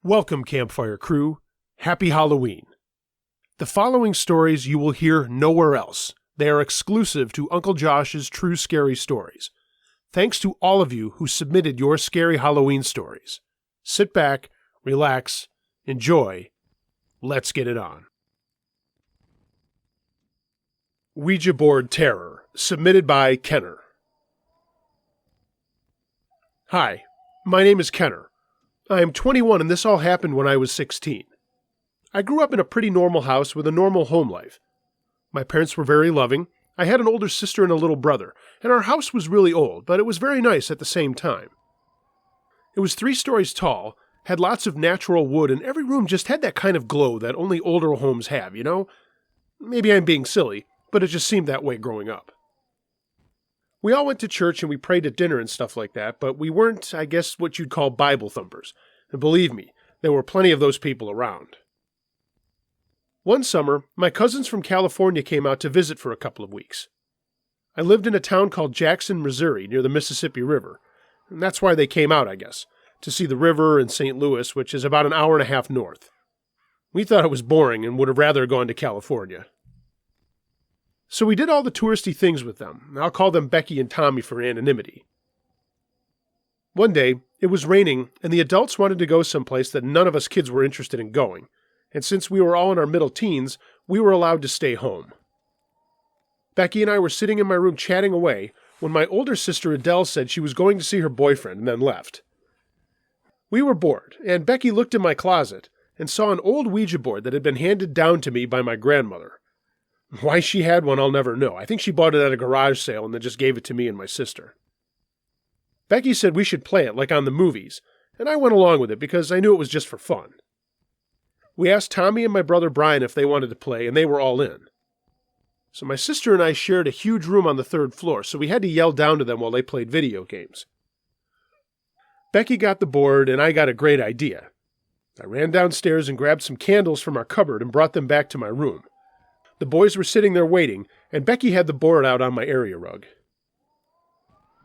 Welcome, Campfire Crew. Happy Halloween. The following stories you will hear nowhere else. They are exclusive to Uncle Josh's True Scary Stories. Thanks to all of you who submitted your scary Halloween stories. Sit back, relax, enjoy. Let's get it on. Ouija Board Terror, submitted by Kenner. Hi, my name is Kenner. I am 21 and this all happened when I was 16. I grew up in a pretty normal house with a normal home life. My parents were very loving. I had an older sister and a little brother, and our house was really old, but it was very nice at the same time. It was 3 stories tall, had lots of natural wood, and every room just had that kind of glow that only older homes have, you know? Maybe I'm being silly, but it just seemed that way growing up. We all went to church and we prayed at dinner and stuff like that, but we weren't, I guess, what you'd call Bible thumpers. And believe me, there were plenty of those people around. One summer, my cousins from California came out to visit for a couple of weeks. I lived in a town called Jackson, Missouri, near the Mississippi River. And that's why they came out, I guess, to see the river and St. Louis, which is about an hour and a half north. We thought it was boring and would have rather gone to California. So we did all the touristy things with them. I'll call them Becky and Tommy for anonymity. One day, it was raining, and the adults wanted to go someplace that none of us kids were interested in going. And since we were all in our middle teens, we were allowed to stay home. Becky and I were sitting in my room chatting away when my older sister Adele said she was going to see her boyfriend and then left. We were bored, and Becky looked in my closet and saw an old Ouija board that had been handed down to me by my grandmother. Why she had one, I'll never know. I think she bought it at a garage sale and then just gave it to me and my sister. Becky said we should play it like on the movies, and I went along with it because I knew it was just for fun. We asked Tommy and my brother Brian if they wanted to play, and they were all in. So my sister and I shared a huge room on the 3rd floor, so we had to yell down to them while they played video games. Becky got the board, and I got a great idea. I ran downstairs and grabbed some candles from our cupboard and brought them back to my room. The boys were sitting there waiting, and Becky had the board out on my area rug.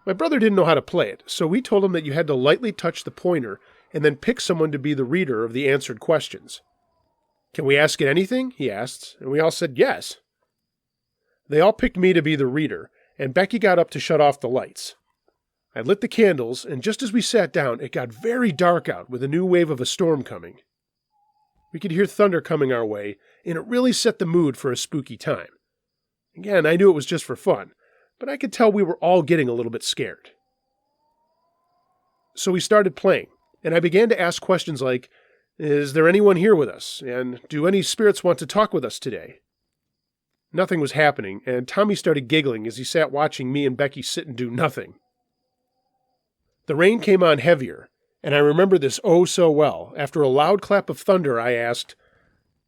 My brother didn't know how to play it, so we told him that you had to lightly touch the pointer and then pick someone to be the reader of the answered questions. "Can we ask it anything?" he asked, and we all said yes. They all picked me to be the reader, and Becky got up to shut off the lights. I lit the candles, and just as we sat down, it got very dark out with a new wave of a storm coming. We could hear thunder coming our way, and it really set the mood for a spooky time. Again, I knew it was just for fun, but I could tell we were all getting a little bit scared. So we started playing, and I began to ask questions like, "Is there anyone here with us? And do any spirits want to talk with us today?" Nothing was happening, and Tommy started giggling as he sat watching me and Becky sit and do nothing. The rain came on heavier, and I remember this oh so well. After a loud clap of thunder, I asked,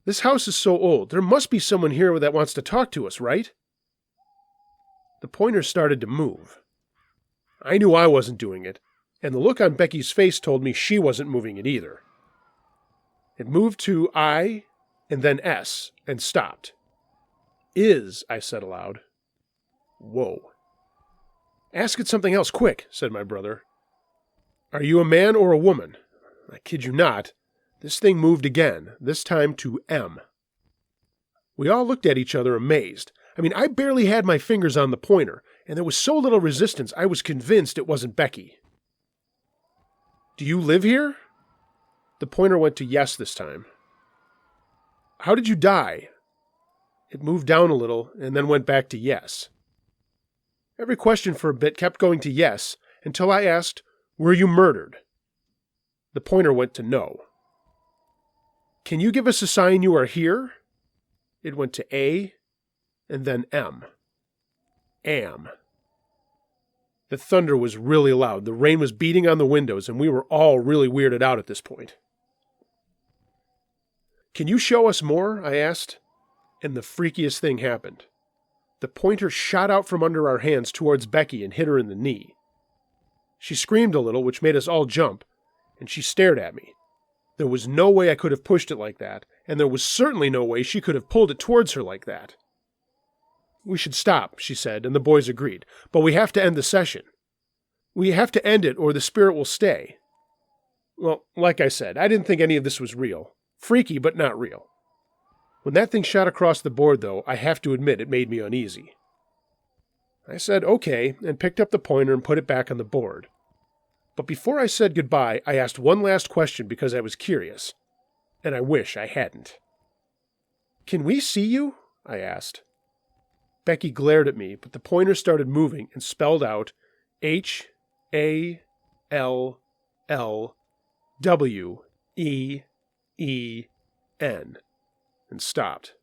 "This house is so old, there must be someone here that wants to talk to us, right?" The pointer started to move. I knew I wasn't doing it, and the look on Becky's face told me she wasn't moving it either. It moved to I, and then S, and stopped. "Is," I said aloud. Whoa. "Ask it something else quick," said my brother. "Are you a man or a woman?" I kid you not. This thing moved again, this time to M. We all looked at each other amazed. I barely had my fingers on the pointer, and there was so little resistance I was convinced it wasn't Becky. "Do you live here?" The pointer went to yes this time. "How did you die?" It moved down a little and then went back to yes. Every question for a bit kept going to yes until I asked, "Were you murdered?" The pointer went to no. "Can you give us a sign you are here?" It went to A and then M. Am. The thunder was really loud. The rain was beating on the windows, and we were all really weirded out at this point. "Can you show us more?" I asked, and the freakiest thing happened. The pointer shot out from under our hands towards Becky and hit her in the knee. She screamed a little, which made us all jump, and she stared at me. There was no way I could have pushed it like that, and there was certainly no way she could have pulled it towards her like that. "We should stop," she said, and the boys agreed, "but we have to end the session. We have to end it or the spirit will stay." Well, like I said, I didn't think any of this was real. Freaky, but not real. When that thing shot across the board, though, I have to admit it made me uneasy. I said okay, and picked up the pointer and put it back on the board. But before I said goodbye, I asked one last question because I was curious. And I wish I hadn't. "Can we see you?" I asked. Becky glared at me, but the pointer started moving and spelled out HALLWEEN and stopped.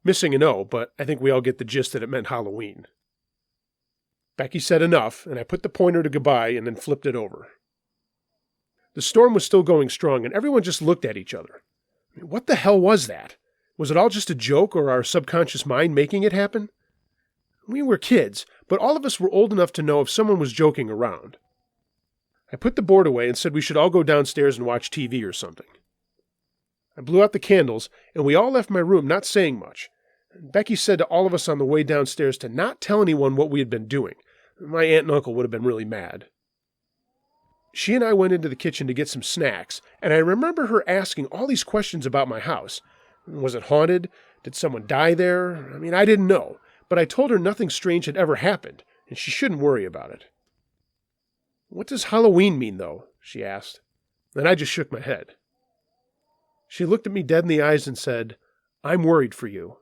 Missing an O, but I think we all get the gist that it meant Halloween. Becky said enough, and I put the pointer to goodbye and then flipped it over. The storm was still going strong, and everyone just looked at each other. What the hell was that? Was it all just a joke or our subconscious mind making it happen? We were kids, but all of us were old enough to know if someone was joking around. I put the board away and said we should all go downstairs and watch TV or something. I blew out the candles, and we all left my room not saying much. Becky said to all of us on the way downstairs to not tell anyone what we had been doing. My aunt and uncle would have been really mad. She and I went into the kitchen to get some snacks, and I remember her asking all these questions about my house. Was it haunted? Did someone die there? I didn't know, but I told her nothing strange had ever happened, and she shouldn't worry about it. "What does Halloween mean, though?" she asked. And I just shook my head. She looked at me dead in the eyes and said, "I'm worried for you."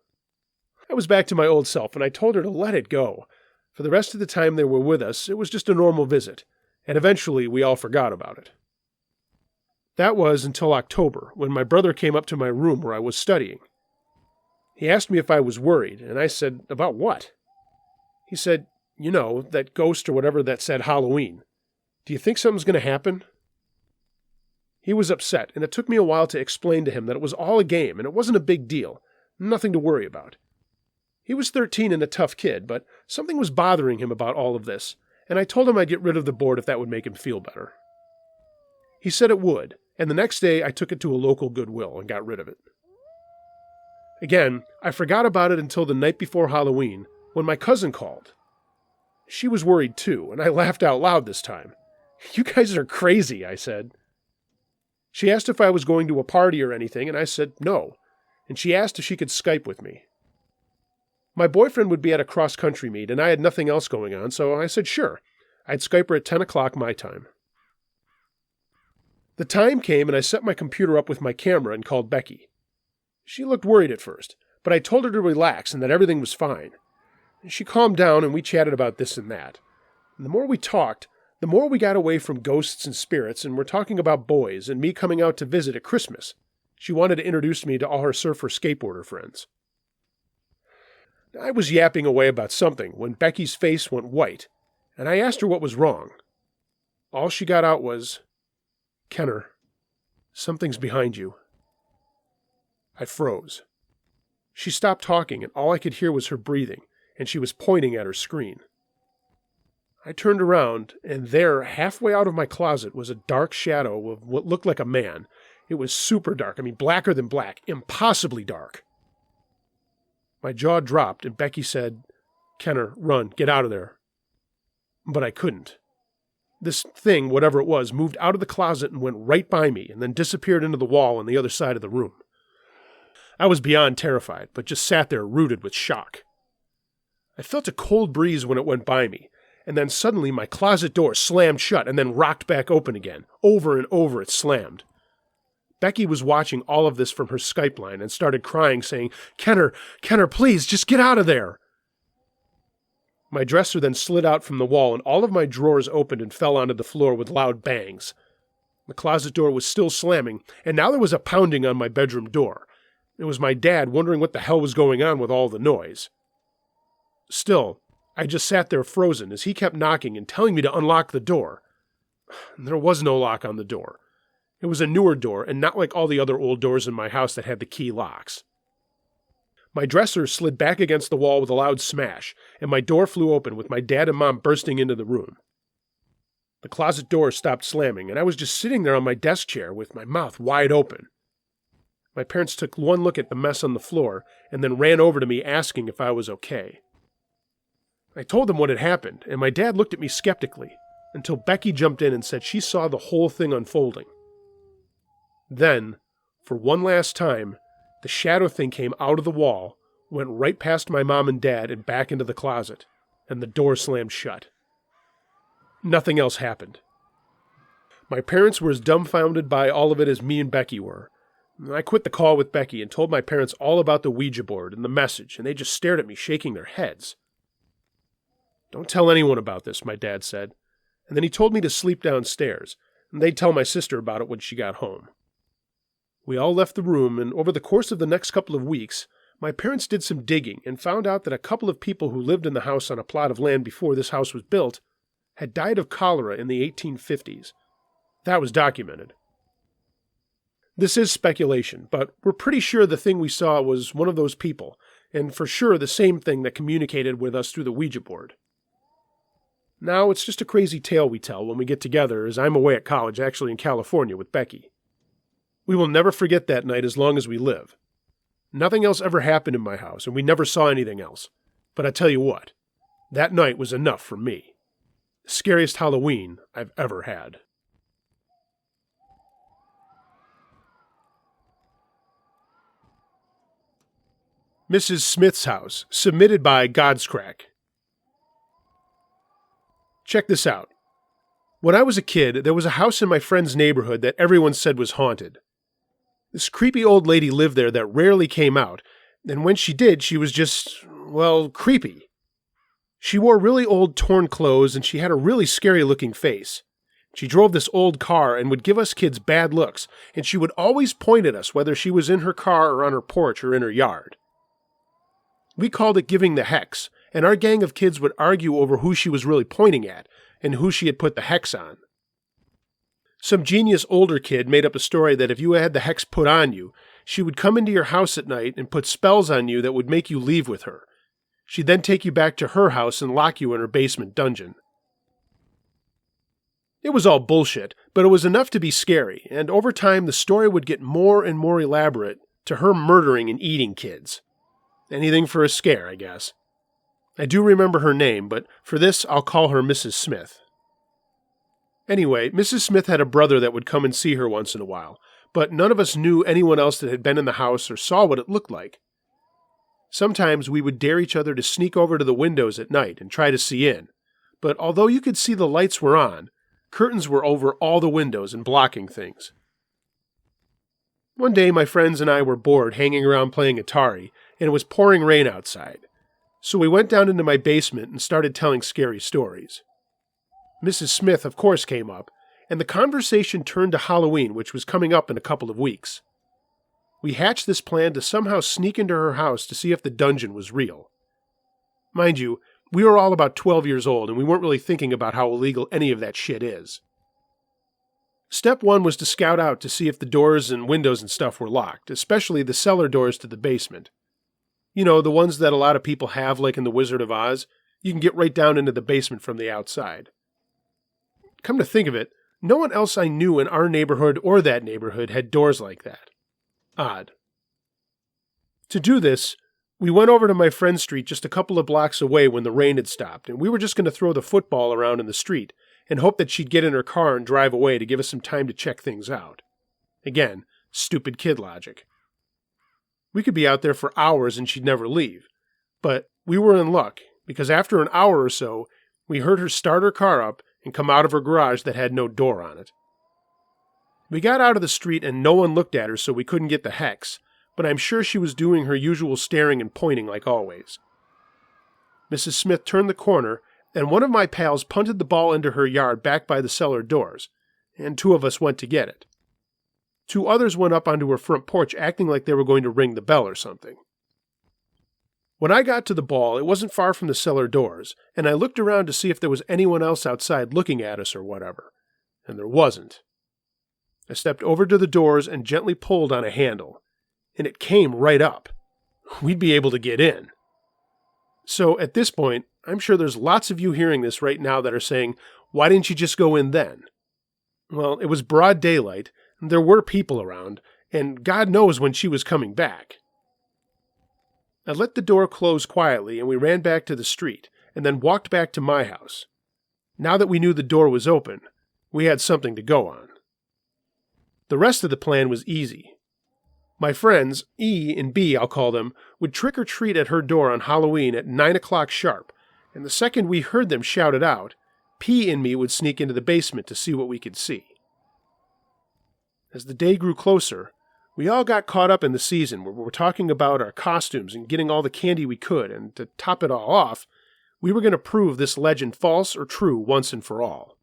I was back to my old self, and I told her to let it go. For the rest of the time they were with us, it was just a normal visit, and eventually we all forgot about it. That was until October, when my brother came up to my room where I was studying. He asked me if I was worried, and I said, "About what?" He said, "That ghost or whatever that said Halloween. Do you think something's going to happen?" He was upset, and it took me a while to explain to him that it was all a game, and it wasn't a big deal, nothing to worry about. He was 13 and a tough kid, but something was bothering him about all of this, and I told him I'd get rid of the board if that would make him feel better. He said it would, and the next day I took it to a local Goodwill and got rid of it. Again, I forgot about it until the night before Halloween, when my cousin called. She was worried too, and I laughed out loud this time. "You guys are crazy," I said. She asked if I was going to a party or anything, and I said no, and she asked if she could Skype with me. My boyfriend would be at a cross-country meet, and I had nothing else going on, so I said sure. I'd Skype her at 10 o'clock my time. The time came, and I set my computer up with my camera and called Becky. She looked worried at first, but I told her to relax and that everything was fine. She calmed down, and we chatted about this and that. And the more we talked, the more we got away from ghosts and spirits, and we're talking about boys and me coming out to visit at Christmas. She wanted to introduce me to all her surfer-skateboarder friends. I was yapping away about something when Becky's face went white, and I asked her what was wrong. All she got out was, "Kenner, something's behind you." I froze. She stopped talking, and all I could hear was her breathing, and she was pointing at her screen. I turned around, and there, halfway out of my closet, was a dark shadow of what looked like a man. It was super dark, blacker than black, impossibly dark. My jaw dropped, and Becky said, "Kenner, run, get out of there." But I couldn't. This thing, whatever it was, moved out of the closet and went right by me, and then disappeared into the wall on the other side of the room. I was beyond terrified, but just sat there rooted with shock. I felt a cold breeze when it went by me, and then suddenly my closet door slammed shut and then rocked back open again. Over and over it slammed. Becky was watching all of this from her Skype line and started crying, saying, Kenner, please, just get out of there." My dresser then slid out from the wall, and all of my drawers opened and fell onto the floor with loud bangs. The closet door was still slamming, and now there was a pounding on my bedroom door. It was my dad wondering what the hell was going on with all the noise. Still, I just sat there frozen as he kept knocking and telling me to unlock the door. There was no lock on the door. It was a newer door, and not like all the other old doors in my house that had the key locks. My dresser slid back against the wall with a loud smash, and my door flew open with my dad and Mom bursting into the room. The closet door stopped slamming, and I was just sitting there on my desk chair with my mouth wide open. My parents took one look at the mess on the floor, and then ran over to me asking if I was okay. I told them what had happened, and my dad looked at me skeptically. until Becky jumped in and said she saw the whole thing unfolding. Then, for one last time, the shadow thing came out of the wall, went right past my mom and dad and back into the closet, and the door slammed shut. Nothing else happened. My parents were as dumbfounded by all of it as me and Becky were. I quit the call with Becky and told my parents all about the Ouija board and the message, and they just stared at me, shaking their heads. "Don't tell anyone about this," my dad said, and then he told me to sleep downstairs, and they'd tell my sister about it when she got home. We all left the room, and over the course of the next couple of weeks, my parents did some digging and found out that a couple of people who lived in the house on a plot of land before this house was built had died of cholera in the 1850s. That was documented. This is speculation, but we're pretty sure the thing we saw was one of those people, and for sure the same thing that communicated with us through the Ouija board. Now it's just a crazy tale we tell when we get together, as I'm away at college, actually in California, with Becky. We will never forget that night as long as we live. Nothing else ever happened in my house, and we never saw anything else. But I tell you what, that night was enough for me. The scariest Halloween I've ever had. Mrs. Smith's House, submitted by Godscrack. Check this out. When I was a kid, there was a house in my friend's neighborhood that everyone said was haunted. This creepy old lady lived there that rarely came out, and when she did, she was just, well, creepy. She wore really old torn clothes, and she had a really scary-looking face. She drove this old car and would give us kids bad looks, and she would always point at us whether she was in her car or on her porch or in her yard. We called it giving the hex, and our gang of kids would argue over who she was really pointing at and who she had put the hex on. Some genius older kid made up a story that if you had the hex put on you, she would come into your house at night and put spells on you that would make you leave with her. She'd then take you back to her house and lock you in her basement dungeon. It was all bullshit, but it was enough to be scary, and over time the story would get more and more elaborate to her murdering and eating kids. Anything for a scare, I guess. I do remember her name, but for this I'll call her Mrs. Smith. Anyway, Mrs. Smith had a brother that would come and see her once in a while, but none of us knew anyone else that had been in the house or saw what it looked like. Sometimes we would dare each other to sneak over to the windows at night and try to see in, but although you could see the lights were on, curtains were over all the windows and blocking things. One day my friends and I were bored hanging around playing Atari, and it was pouring rain outside. So we went down into my basement and started telling scary stories. Mrs. Smith, of course, came up, and the conversation turned to Halloween, which was coming up in a couple of weeks. We hatched this plan to somehow sneak into her house to see if the dungeon was real. Mind you, we were all about 12 years old, and we weren't really thinking about how illegal any of that shit is. Step one was to scout out to see if the doors and windows and stuff were locked, especially the cellar doors to the basement. You know, the ones that a lot of people have, like in The Wizard of Oz. You can get right down into the basement from the outside. Come to think of it, no one else I knew in our neighborhood or that neighborhood had doors like that. Odd. To do this, we went over to my friend's street just a couple of blocks away when the rain had stopped, and we were just going to throw the football around in the street and hope that she'd get in her car and drive away to give us some time to check things out. Again, stupid kid logic. We could be out there for hours and she'd never leave. But we were in luck, because after an hour or so, we heard her start her car up and come out of her garage that had no door on it. We got out of the street and no one looked at her, so we couldn't get the hex, but I'm sure she was doing her usual staring and pointing like always. Mrs. Smith turned the corner, and one of my pals punted the ball into her yard back by the cellar doors, and two of us went to get it. Two others went up onto her front porch acting like they were going to ring the bell or something. When I got to the ball, it wasn't far from the cellar doors, and I looked around to see if there was anyone else outside looking at us or whatever, and there wasn't. I stepped over to the doors and gently pulled on a handle, and it came right up. We'd be able to get in. So at this point, I'm sure there's lots of you hearing this right now that are saying, why didn't you just go in then? Well, it was broad daylight, and there were people around, and God knows when she was coming back. I let the door close quietly, and we ran back to the street, and then walked back to my house. Now that we knew the door was open, we had something to go on. The rest of the plan was easy. My friends, E and B I'll call them, would trick-or-treat at her door on Halloween at 9 o'clock sharp, and the second we heard them shout it out, P and me would sneak into the basement to see what we could see. As the day grew closer, we all got caught up in the season where we were talking about our costumes and getting all the candy we could, and to top it all off, we were going to prove this legend false or true once and for all.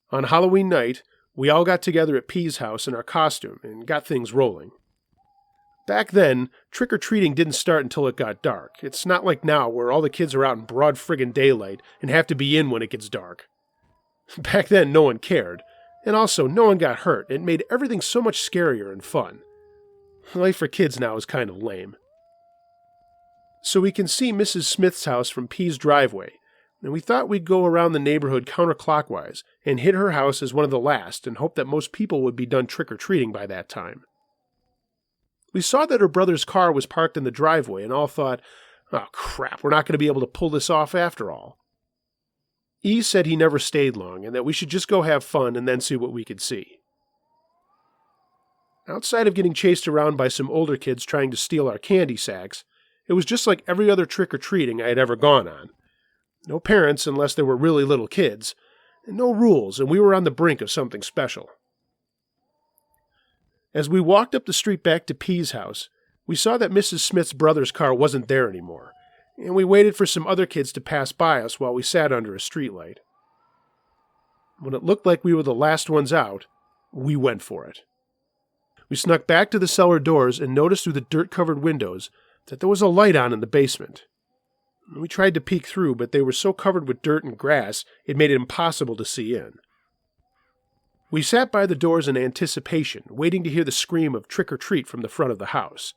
On Halloween night, we all got together at P's house in our costume and got things rolling. Back then, trick-or-treating didn't start until it got dark. It's not like now where all the kids are out in broad friggin' daylight and have to be in when it gets dark. Back then, no one cared. And also, no one got hurt. It made everything so much scarier and fun. Life for kids now is kind of lame. So we can see Mrs. Smith's house from P's driveway, and we thought we'd go around the neighborhood counterclockwise and hit her house as one of the last and hope that most people would be done trick-or-treating by that time. We saw that her brother's car was parked in the driveway and all thought, oh crap, we're not going to be able to pull this off after all. E said he never stayed long and that we should just go have fun and then see what we could see. Outside of getting chased around by some older kids trying to steal our candy sacks, it was just like every other trick-or-treating I had ever gone on. No parents unless they were really little kids, and no rules, and we were on the brink of something special. As we walked up the street back to P's house, we saw that Mrs. Smith's brother's car wasn't there anymore, and we waited for some other kids to pass by us while we sat under a streetlight. When it looked like we were the last ones out, we went for it. We snuck back to the cellar doors and noticed through the dirt-covered windows that there was a light on in the basement. We tried to peek through, but they were so covered with dirt and grass, it made it impossible to see in. We sat by the doors in anticipation, waiting to hear the scream of trick-or-treat from the front of the house.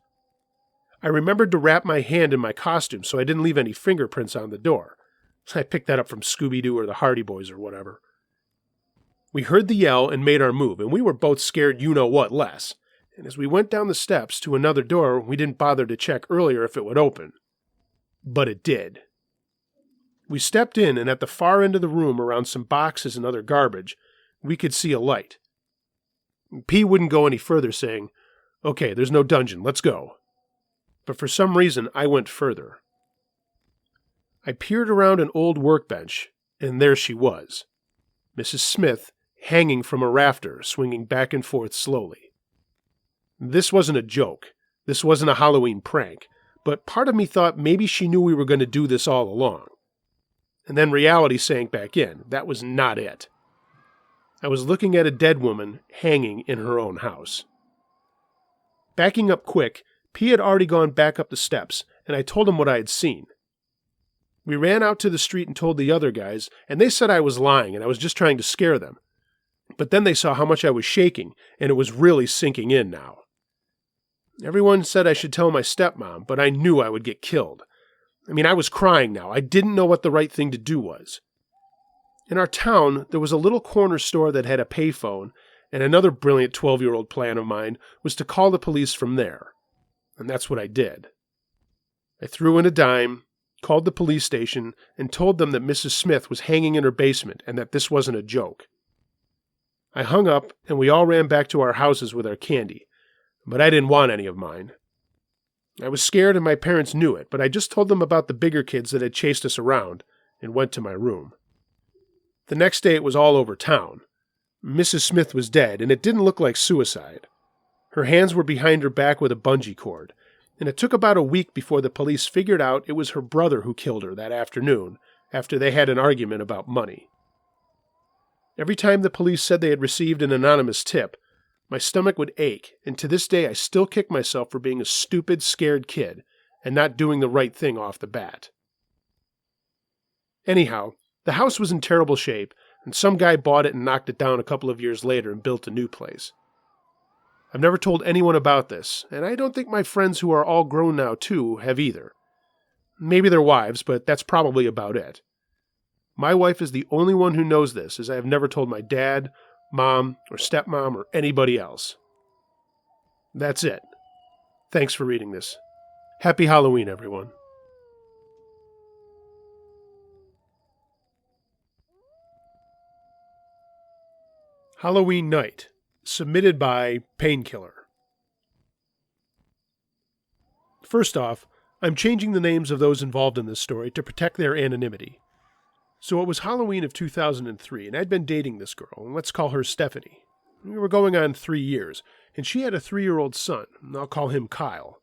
I remembered to wrap my hand in my costume so I didn't leave any fingerprints on the door. I picked that up from Scooby-Doo or the Hardy Boys or whatever. We heard the yell and made our move, and we were both scared you-know-what less. And as we went down the steps to another door, we didn't bother to check earlier if it would open. But it did. We stepped in, and at the far end of the room, around some boxes and other garbage, we could see a light. P wouldn't go any further, saying, "Okay, there's no dungeon, let's go." But for some reason, I went further. I peered around an old workbench, and there she was, Mrs. Smith, hanging from a rafter, swinging back and forth slowly. This wasn't a joke. This wasn't a Halloween prank, but part of me thought maybe she knew we were going to do this all along. And then reality sank back in. That was not it. I was looking at a dead woman hanging in her own house. Backing up quick, P had already gone back up the steps, and I told him what I had seen. We ran out to the street and told the other guys, and they said I was lying and I was just trying to scare them. But then they saw how much I was shaking, and it was really sinking in now. Everyone said I should tell my stepmom, but I knew I would get killed. I was crying now. I didn't know what the right thing to do was. In our town, there was a little corner store that had a payphone, and another brilliant 12-year-old plan of mine was to call the police from there. And that's what I did. I threw in a dime, called the police station, and told them that Mrs. Smith was hanging in her basement and that this wasn't a joke. I hung up, and we all ran back to our houses with our candy, but I didn't want any of mine. I was scared and my parents knew it, but I just told them about the bigger kids that had chased us around and went to my room. The next day it was all over town. Mrs. Smith was dead, and it didn't look like suicide. Her hands were behind her back with a bungee cord, and it took about a week before the police figured out it was her brother who killed her that afternoon, after they had an argument about money. Every time the police said they had received an anonymous tip, my stomach would ache, and to this day I still kick myself for being a stupid, scared kid and not doing the right thing off the bat. Anyhow, the house was in terrible shape, and some guy bought it and knocked it down a couple of years later and built a new place. I've never told anyone about this, and I don't think my friends who are all grown now too have either. Maybe their wives, but that's probably about it. My wife is the only one who knows this, as I have never told my dad, mom, or stepmom, or anybody else. That's it. Thanks for reading this. Happy Halloween, everyone. Halloween Night, submitted by Painkiller. First off, I'm changing the names of those involved in this story to protect their anonymity. So it was Halloween of 2003, and I'd been dating this girl, and let's call her Stephanie. We were going on 3 years, and she had a 3-year-old son, and I'll call him Kyle.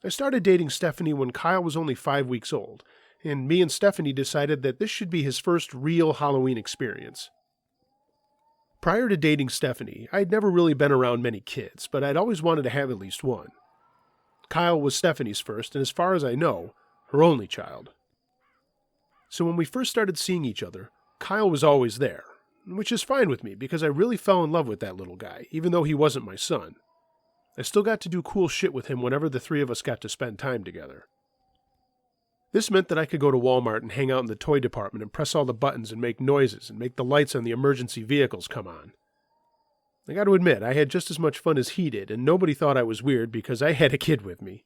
I started dating Stephanie when Kyle was only 5 weeks old, and me and Stephanie decided that this should be his first real Halloween experience. Prior to dating Stephanie, I'd never really been around many kids, but I'd always wanted to have at least one. Kyle was Stephanie's first, and as far as I know, her only child. So when we first started seeing each other, Kyle was always there, which is fine with me because I really fell in love with that little guy, even though he wasn't my son. I still got to do cool shit with him whenever the three of us got to spend time together. This meant that I could go to Walmart and hang out in the toy department and press all the buttons and make noises and make the lights on the emergency vehicles come on. I got to admit, I had just as much fun as he did, and nobody thought I was weird because I had a kid with me.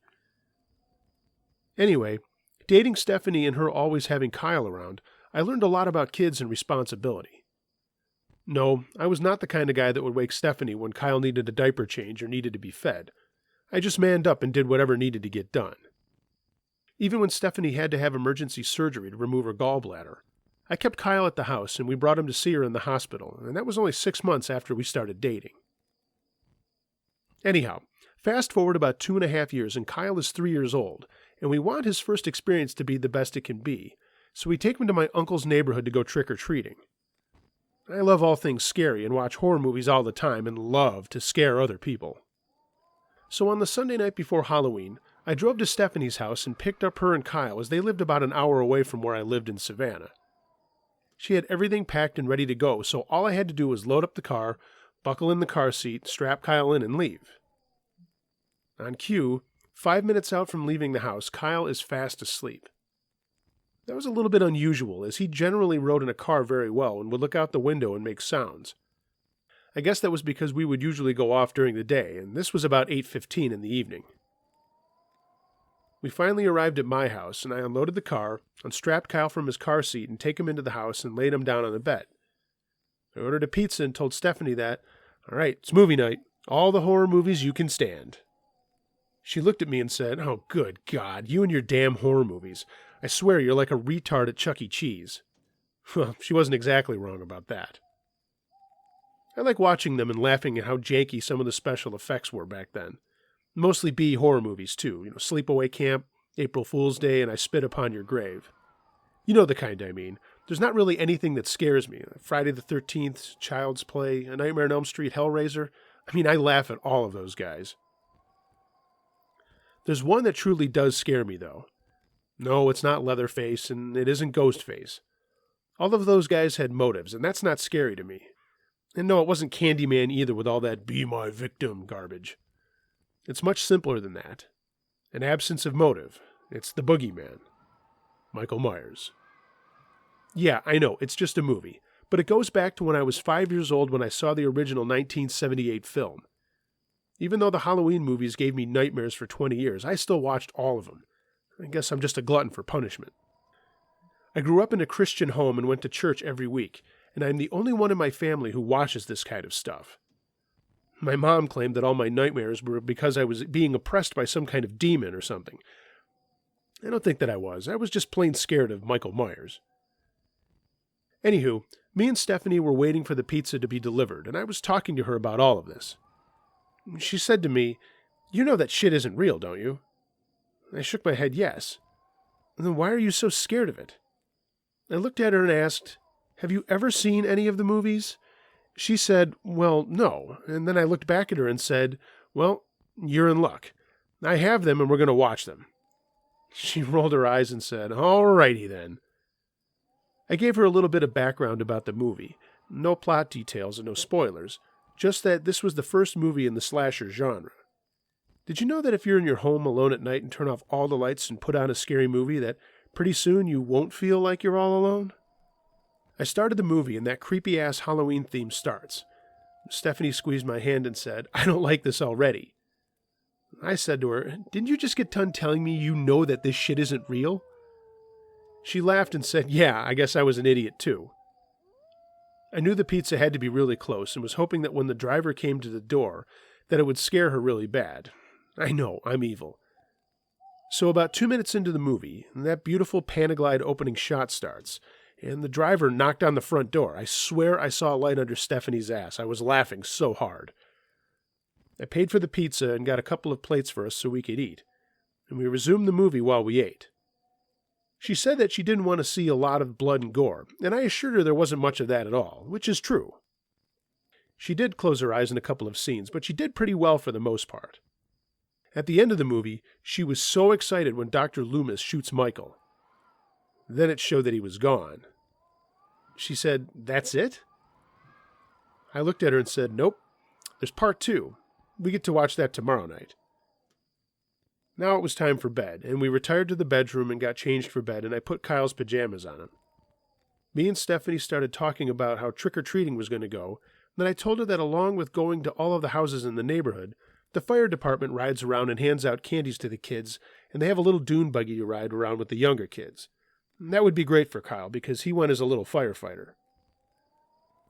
Anyway, dating Stephanie and her always having Kyle around, I learned a lot about kids and responsibility. No, I was not the kind of guy that would wake Stephanie when Kyle needed a diaper change or needed to be fed. I just manned up and did whatever needed to get done. Even when Stephanie had to have emergency surgery to remove her gallbladder, I kept Kyle at the house and we brought him to see her in the hospital, and that was only 6 months after we started dating. Anyhow, fast forward about 2.5 years and Kyle is 3 years old, and we want his first experience to be the best it can be, so we take him to my uncle's neighborhood to go trick-or-treating. I love all things scary and watch horror movies all the time and love to scare other people. So on the Sunday night before Halloween, I drove to Stephanie's house and picked up her and Kyle as they lived about an hour away from where I lived in Savannah. She had everything packed and ready to go, so all I had to do was load up the car, buckle in the car seat, strap Kyle in, and leave. On cue, 5 minutes out from leaving the house, Kyle is fast asleep. That was a little bit unusual, as he generally rode in a car very well and would look out the window and make sounds. I guess that was because we would usually go off during the day, and this was about 8:15 in the evening. We finally arrived at my house, and I unloaded the car, unstrapped Kyle from his car seat, and take him into the house and laid him down on the bed. I ordered a pizza and told Stephanie that, "All right, it's movie night. All the horror movies you can stand." She looked at me and said, "Oh, good God, you and your damn horror movies. I swear you're like a retard at Chuck E. Cheese." Well, she wasn't exactly wrong about that. I like watching them and laughing at how janky some of the special effects were back then. Mostly B horror movies, too. Sleepaway Camp, April Fool's Day, and I Spit Upon Your Grave. You know the kind I mean. There's not really anything that scares me. Friday the 13th, Child's Play, A Nightmare on Elm Street, Hellraiser. I laugh at all of those guys. There's one that truly does scare me, though. No, it's not Leatherface, and it isn't Ghostface. All of those guys had motives, and that's not scary to me. And no, it wasn't Candyman either with all that "be my victim" garbage. It's much simpler than that. An absence of motive. It's the boogeyman. Michael Myers. Yeah, I know, it's just a movie, but it goes back to when I was 5 years old when I saw the original 1978 film. Even though the Halloween movies gave me nightmares for 20 years, I still watched all of them. I guess I'm just a glutton for punishment. I grew up in a Christian home and went to church every week, and I'm the only one in my family who watches this kind of stuff. My mom claimed that all my nightmares were because I was being oppressed by some kind of demon or something. I don't think that I was. I was just plain scared of Michael Myers. Anywho, me and Stephanie were waiting for the pizza to be delivered, and I was talking to her about all of this. She said to me, "You know that shit isn't real, don't you?" I shook my head yes. "Then why are you so scared of it?" I looked at her and asked, "Have you ever seen any of the movies?" She said, "Well, no." And then I looked back at her and said, "Well, you're in luck. I have them and we're going to watch them." She rolled her eyes and said, "All righty then." I gave her a little bit of background about the movie. No plot details and no spoilers. Just that this was the first movie in the slasher genre. Did you know that if you're in your home alone at night and turn off all the lights and put on a scary movie, that pretty soon you won't feel like you're all alone? I started the movie and that creepy-ass Halloween theme starts. Stephanie squeezed my hand and said, "I don't like this already." I said to her, "Didn't you just get done telling me you know that this shit isn't real?" She laughed and said, "Yeah, I guess I was an idiot too." I knew the pizza had to be really close and was hoping that when the driver came to the door, that it would scare her really bad. I know, I'm evil. So about 2 minutes into the movie, that beautiful Panaglide opening shot starts, and the driver knocked on the front door. I swear I saw a light under Stephanie's ass. I was laughing so hard. I paid for the pizza and got a couple of plates for us so we could eat, and we resumed the movie while we ate. She said that she didn't want to see a lot of blood and gore, and I assured her there wasn't much of that at all, which is true. She did close her eyes in a couple of scenes, but she did pretty well for the most part. At the end of the movie, she was so excited when Dr. Loomis shoots Michael. Then it showed that he was gone. She said, "That's it?" I looked at her and said, "Nope, there's part 2. We get to watch that tomorrow night." Now it was time for bed, and we retired to the bedroom and got changed for bed, and I put Kyle's pajamas on him. Me and Stephanie started talking about how trick-or-treating was going to go, and then I told her that along with going to all of the houses in the neighborhood, the fire department rides around and hands out candies to the kids, and they have a little dune buggy to ride around with the younger kids. And that would be great for Kyle, because he went as a little firefighter.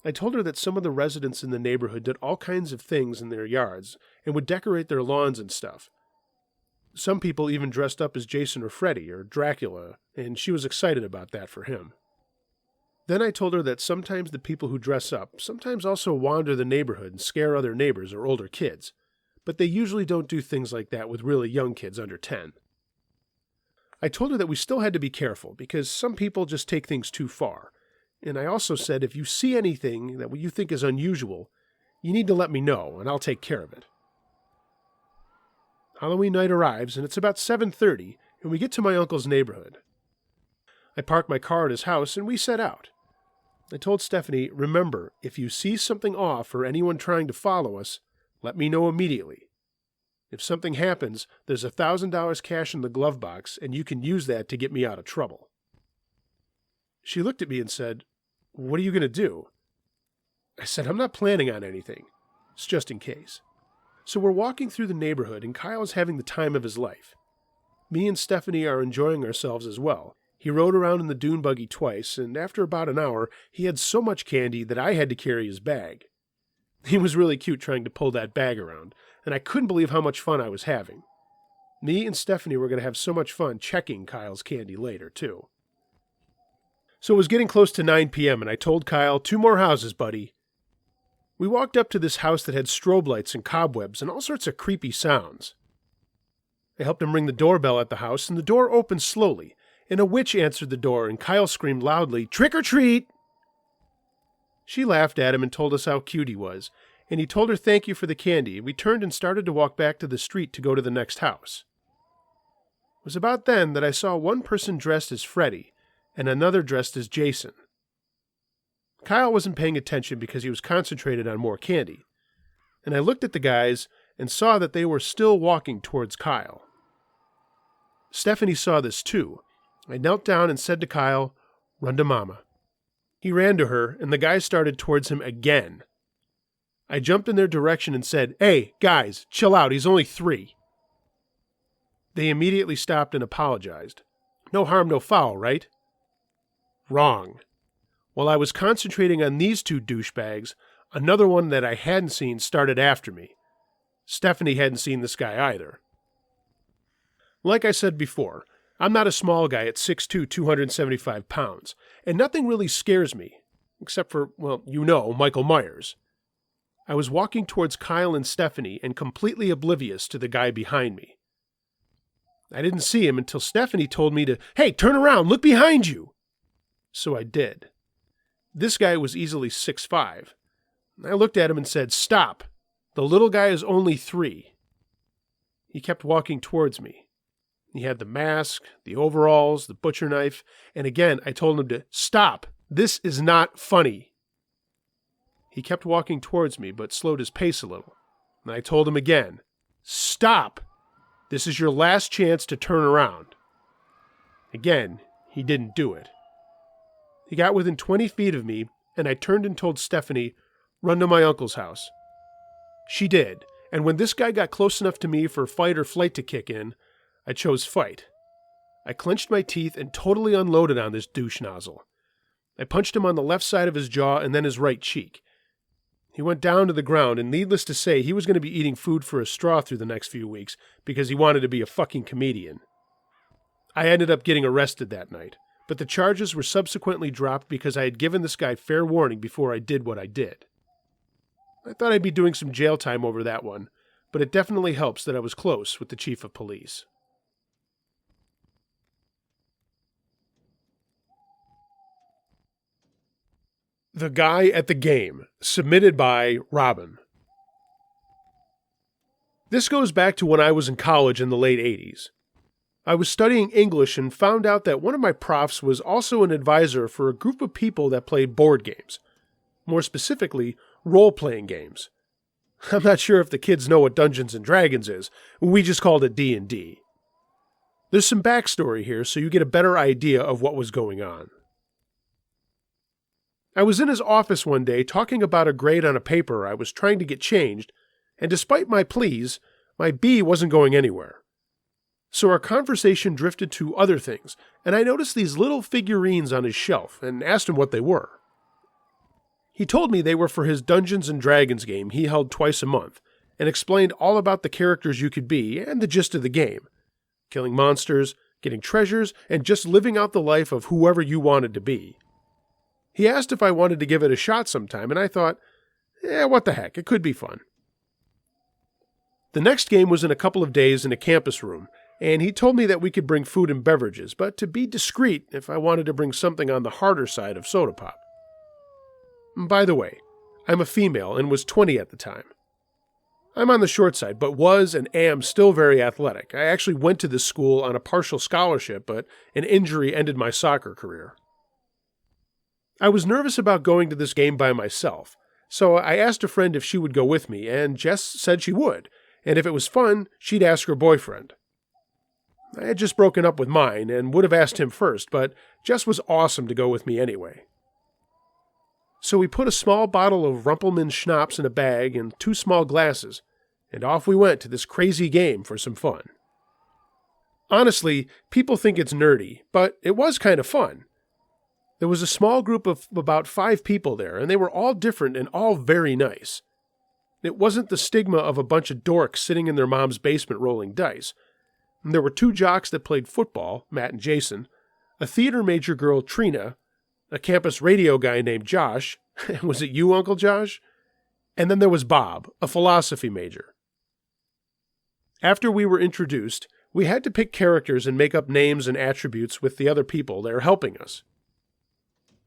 I told her that some of the residents in the neighborhood did all kinds of things in their yards, and would decorate their lawns and stuff. Some people even dressed up as Jason or Freddy or Dracula, and she was excited about that for him. Then I told her that sometimes the people who dress up sometimes also wander the neighborhood and scare other neighbors or older kids, but they usually don't do things like that with really young kids under 10. I told her that we still had to be careful because some people just take things too far, and I also said if you see anything that you think is unusual, you need to let me know and I'll take care of it. Halloween night arrives and it's about 7:30 and we get to my uncle's neighborhood. I park my car at his house and we set out. I told Stephanie, "Remember, if you see something off or anyone trying to follow us, let me know immediately. If something happens, there's $1,000 cash in the glove box, and you can use that to get me out of trouble." She looked at me and said, "What are you going to do?" I said, "I'm not planning on anything. It's just in case." So we're walking through the neighborhood, and Kyle's having the time of his life. Me and Stephanie are enjoying ourselves as well. He rode around in the dune buggy twice, and after about an hour, he had so much candy that I had to carry his bag. He was really cute trying to pull that bag around, and I couldn't believe how much fun I was having. Me and Stephanie were going to have so much fun checking Kyle's candy later, too. So it was getting close to 9 p.m., and I told Kyle, 2 more houses, buddy. We walked up to this house that had strobe lights and cobwebs and all sorts of creepy sounds. I helped him ring the doorbell at the house, and the door opened slowly, and a witch answered the door, and Kyle screamed loudly, "Trick or treat!" She laughed at him and told us how cute he was, and he told her thank you for the candy. We turned and started to walk back to the street to go to the next house. It was about then that I saw one person dressed as Freddy and another dressed as Jason. Kyle wasn't paying attention because he was concentrated on more candy, and I looked at the guys and saw that they were still walking towards Kyle. Stephanie saw this too. I knelt down and said to Kyle, "Run to Mama." He ran to her, and the guys started towards him again. I jumped in their direction and said, "Hey, guys, chill out, he's only 3. They immediately stopped and apologized. "No harm, no foul, right?" Wrong. While I was concentrating on these 2 douchebags, another one that I hadn't seen started after me. Stephanie hadn't seen this guy either. Like I said before, I'm not a small guy at 6'2", 275 pounds, and nothing really scares me, except for, well, Michael Myers. I was walking towards Kyle and Stephanie and completely oblivious to the guy behind me. I didn't see him until Stephanie told me to, "Hey, turn around, look behind you!" So I did. This guy was easily 6'5". I looked at him and said, "Stop! The little guy is only 3. He kept walking towards me. He had the mask, the overalls, the butcher knife, and again I told him to stop. This is not funny. He kept walking towards me, but slowed his pace a little. And I told him again, "Stop! This is your last chance to turn around." Again, he didn't do it. He got within 20 feet of me, and I turned and told Stephanie, "Run to my uncle's house." She did, and when this guy got close enough to me for fight or flight to kick in, I chose fight. I clenched my teeth and totally unloaded on this douche nozzle. I punched him on the left side of his jaw and then his right cheek. He went down to the ground, and needless to say, he was going to be eating food for a straw through the next few weeks because he wanted to be a fucking comedian. I ended up getting arrested that night, but the charges were subsequently dropped because I had given this guy fair warning before I did what I did. I thought I'd be doing some jail time over that one, but it definitely helps that I was close with the chief of police. The Guy at the Game, submitted by Robin. This goes back to when I was in college in the late 80s. I was studying English and found out that one of my profs was also an advisor for a group of people that played board games. More specifically, role-playing games. I'm not sure if the kids know what Dungeons & Dragons is. We just called it D&D. There's some backstory here so you get a better idea of what was going on. I was in his office one day talking about a grade on a paper I was trying to get changed, and despite my pleas, my B wasn't going anywhere. So our conversation drifted to other things, and I noticed these little figurines on his shelf and asked him what they were. He told me they were for his Dungeons & Dragons game he held twice a month, and explained all about the characters you could be and the gist of the game. Killing monsters, getting treasures, and just living out the life of whoever you wanted to be. He asked if I wanted to give it a shot sometime, and I thought, what the heck, it could be fun. The next game was in a couple of days in a campus room, and he told me that we could bring food and beverages, but to be discreet if I wanted to bring something on the harder side of soda pop. By the way, I'm a female and was 20 at the time. I'm on the short side, but was and am still very athletic. I actually went to this school on a partial scholarship, but an injury ended my soccer career. I was nervous about going to this game by myself, so I asked a friend if she would go with me, and Jess said she would, and if it was fun, she'd ask her boyfriend. I had just broken up with mine and would have asked him first, but Jess was awesome to go with me anyway. So we put a small bottle of Rumpelmann's schnapps in a bag and 2 small glasses, and off we went to this crazy game for some fun. Honestly, people think it's nerdy, but it was kind of fun. There was a small group of about 5 people there, and they were all different and all very nice. It wasn't the stigma of a bunch of dorks sitting in their mom's basement rolling dice. And there were 2 jocks that played football, Matt and Jason, a theater major girl, Trina, a campus radio guy named Josh. Was it you, Uncle Josh? And then there was Bob, a philosophy major. After we were introduced, we had to pick characters and make up names and attributes with the other people that are helping us.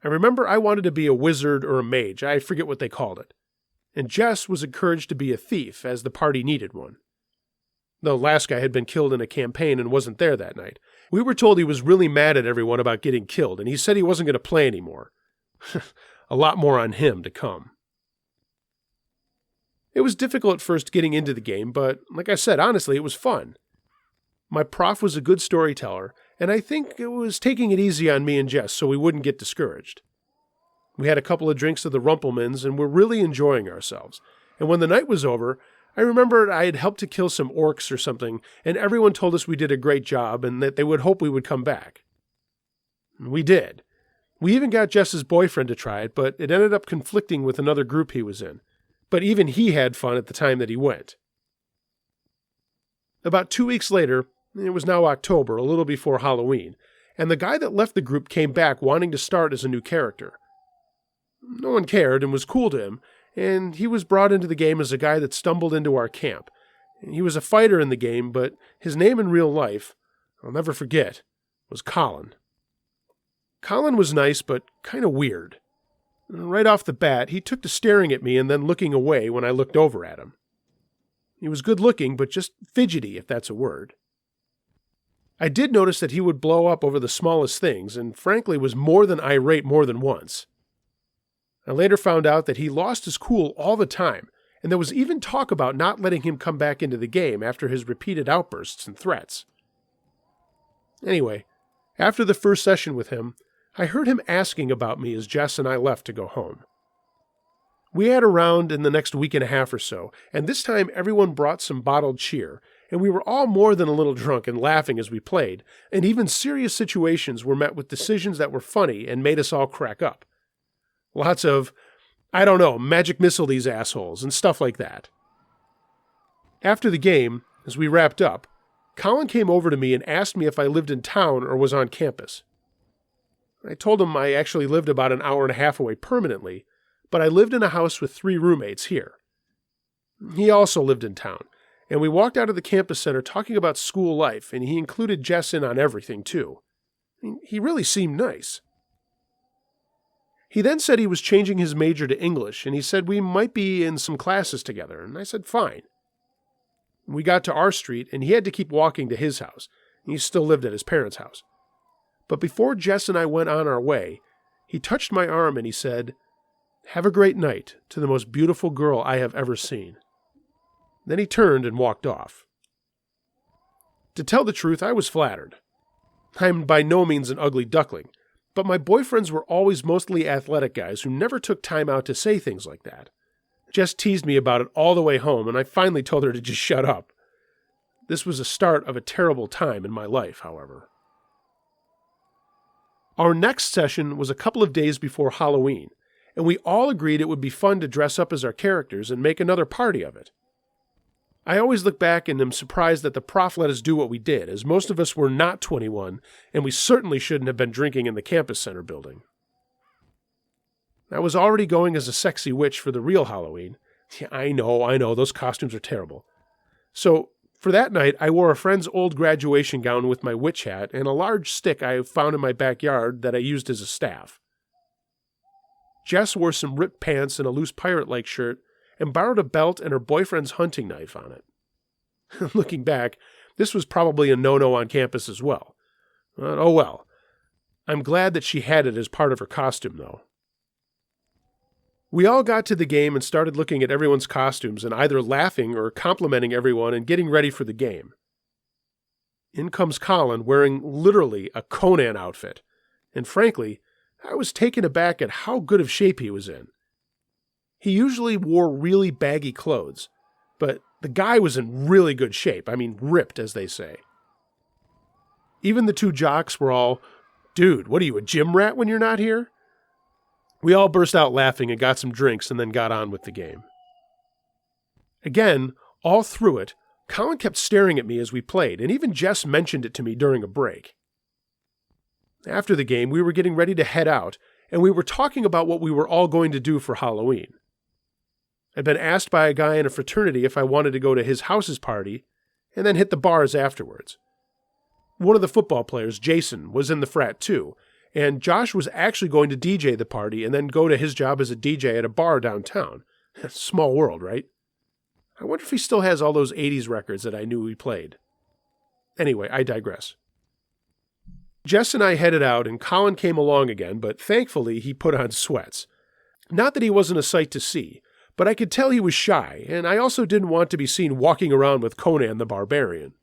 I remember I wanted to be a wizard or a mage, I forget what they called it. And Jess was encouraged to be a thief, as the party needed one. The last guy had been killed in a campaign and wasn't there that night. We were told he was really mad at everyone about getting killed, and he said he wasn't going to play anymore. A lot more on him to come. It was difficult at first getting into the game, but like I said, honestly, it was fun. My prof was a good storyteller, and I think it was taking it easy on me and Jess so we wouldn't get discouraged. We had a couple of drinks of the Rumpelmann's and were really enjoying ourselves. And when the night was over, I remembered I had helped to kill some orcs or something, and everyone told us we did a great job and that they would hope we would come back. We did. We even got Jess's boyfriend to try it, but it ended up conflicting with another group he was in. But even he had fun at the time that he went. About 2 weeks later, it was now October, a little before Halloween, and the guy that left the group came back wanting to start as a new character. No one cared and was cool to him, and he was brought into the game as a guy that stumbled into our camp. He was a fighter in the game, but his name in real life, I'll never forget, was Colin. Colin was nice, but kind of weird. Right off the bat, he took to staring at me and then looking away when I looked over at him. He was good looking, but just fidgety, if that's a word. I did notice that he would blow up over the smallest things, and frankly was more than irate more than once. I later found out that he lost his cool all the time, and there was even talk about not letting him come back into the game after his repeated outbursts and threats. Anyway, after the first session with him, I heard him asking about me as Jess and I left to go home. We had a round in the next week and a half or so, and this time everyone brought some bottled cheer, and we were all more than a little drunk and laughing as we played, and even serious situations were met with decisions that were funny and made us all crack up. Lots of, I don't know, magic missile these assholes, and stuff like that. After the game, as we wrapped up, Colin came over to me and asked me if I lived in town or was on campus. I told him I actually lived about an hour and a half away permanently, but I lived in a house with 3 roommates here. He also lived in town, and we walked out of the campus center talking about school life, and he included Jess in on everything, too. He really seemed nice. He then said he was changing his major to English, and he said we might be in some classes together, and I said fine. We got to our street, and he had to keep walking to his house. He still lived at his parents' house. But before Jess and I went on our way, he touched my arm and he said, "Have a great night to the most beautiful girl I have ever seen." Then he turned and walked off. To tell the truth, I was flattered. I'm by no means an ugly duckling, but my boyfriends were always mostly athletic guys who never took time out to say things like that. Jess teased me about it all the way home, and I finally told her to just shut up. This was the start of a terrible time in my life, however. Our next session was a couple of days before Halloween, and we all agreed it would be fun to dress up as our characters and make another party of it. I always look back and am surprised that the prof let us do what we did, as most of us were not 21, and we certainly shouldn't have been drinking in the campus center building. I was already going as a sexy witch for the real Halloween. Yeah, I know, those costumes are terrible. So, for that night, I wore a friend's old graduation gown with my witch hat and a large stick I found in my backyard that I used as a staff. Jess wore some ripped pants and a loose pirate-like shirt and borrowed a belt and her boyfriend's hunting knife on it. Looking back, this was probably a no-no on campus as well. But oh well. I'm glad that she had it as part of her costume, though. We all got to the game and started looking at everyone's costumes and either laughing or complimenting everyone and getting ready for the game. In comes Colin wearing literally a Conan outfit, and frankly, I was taken aback at how good of shape he was in. He usually wore really baggy clothes, but the guy was in really good shape. I mean, ripped, as they say. Even the 2 jocks were all, "Dude, what are you, a gym rat when you're not here?" We all burst out laughing and got some drinks and then got on with the game. Again, all through it, Colin kept staring at me as we played, and even Jess mentioned it to me during a break. After the game, we were getting ready to head out, and we were talking about what we were all going to do for Halloween. I'd been asked by a guy in a fraternity if I wanted to go to his house's party, and then hit the bars afterwards. One of the football players, Jason, was in the frat too, and Josh was actually going to DJ the party and then go to his job as a DJ at a bar downtown. Small world, right? I wonder if he still has all those 80s records that I knew he played. Anyway, I digress. Jess and I headed out, and Colin came along again, but thankfully he put on sweats. Not that he wasn't a sight to see, but I could tell he was shy, and I also didn't want to be seen walking around with Conan the Barbarian.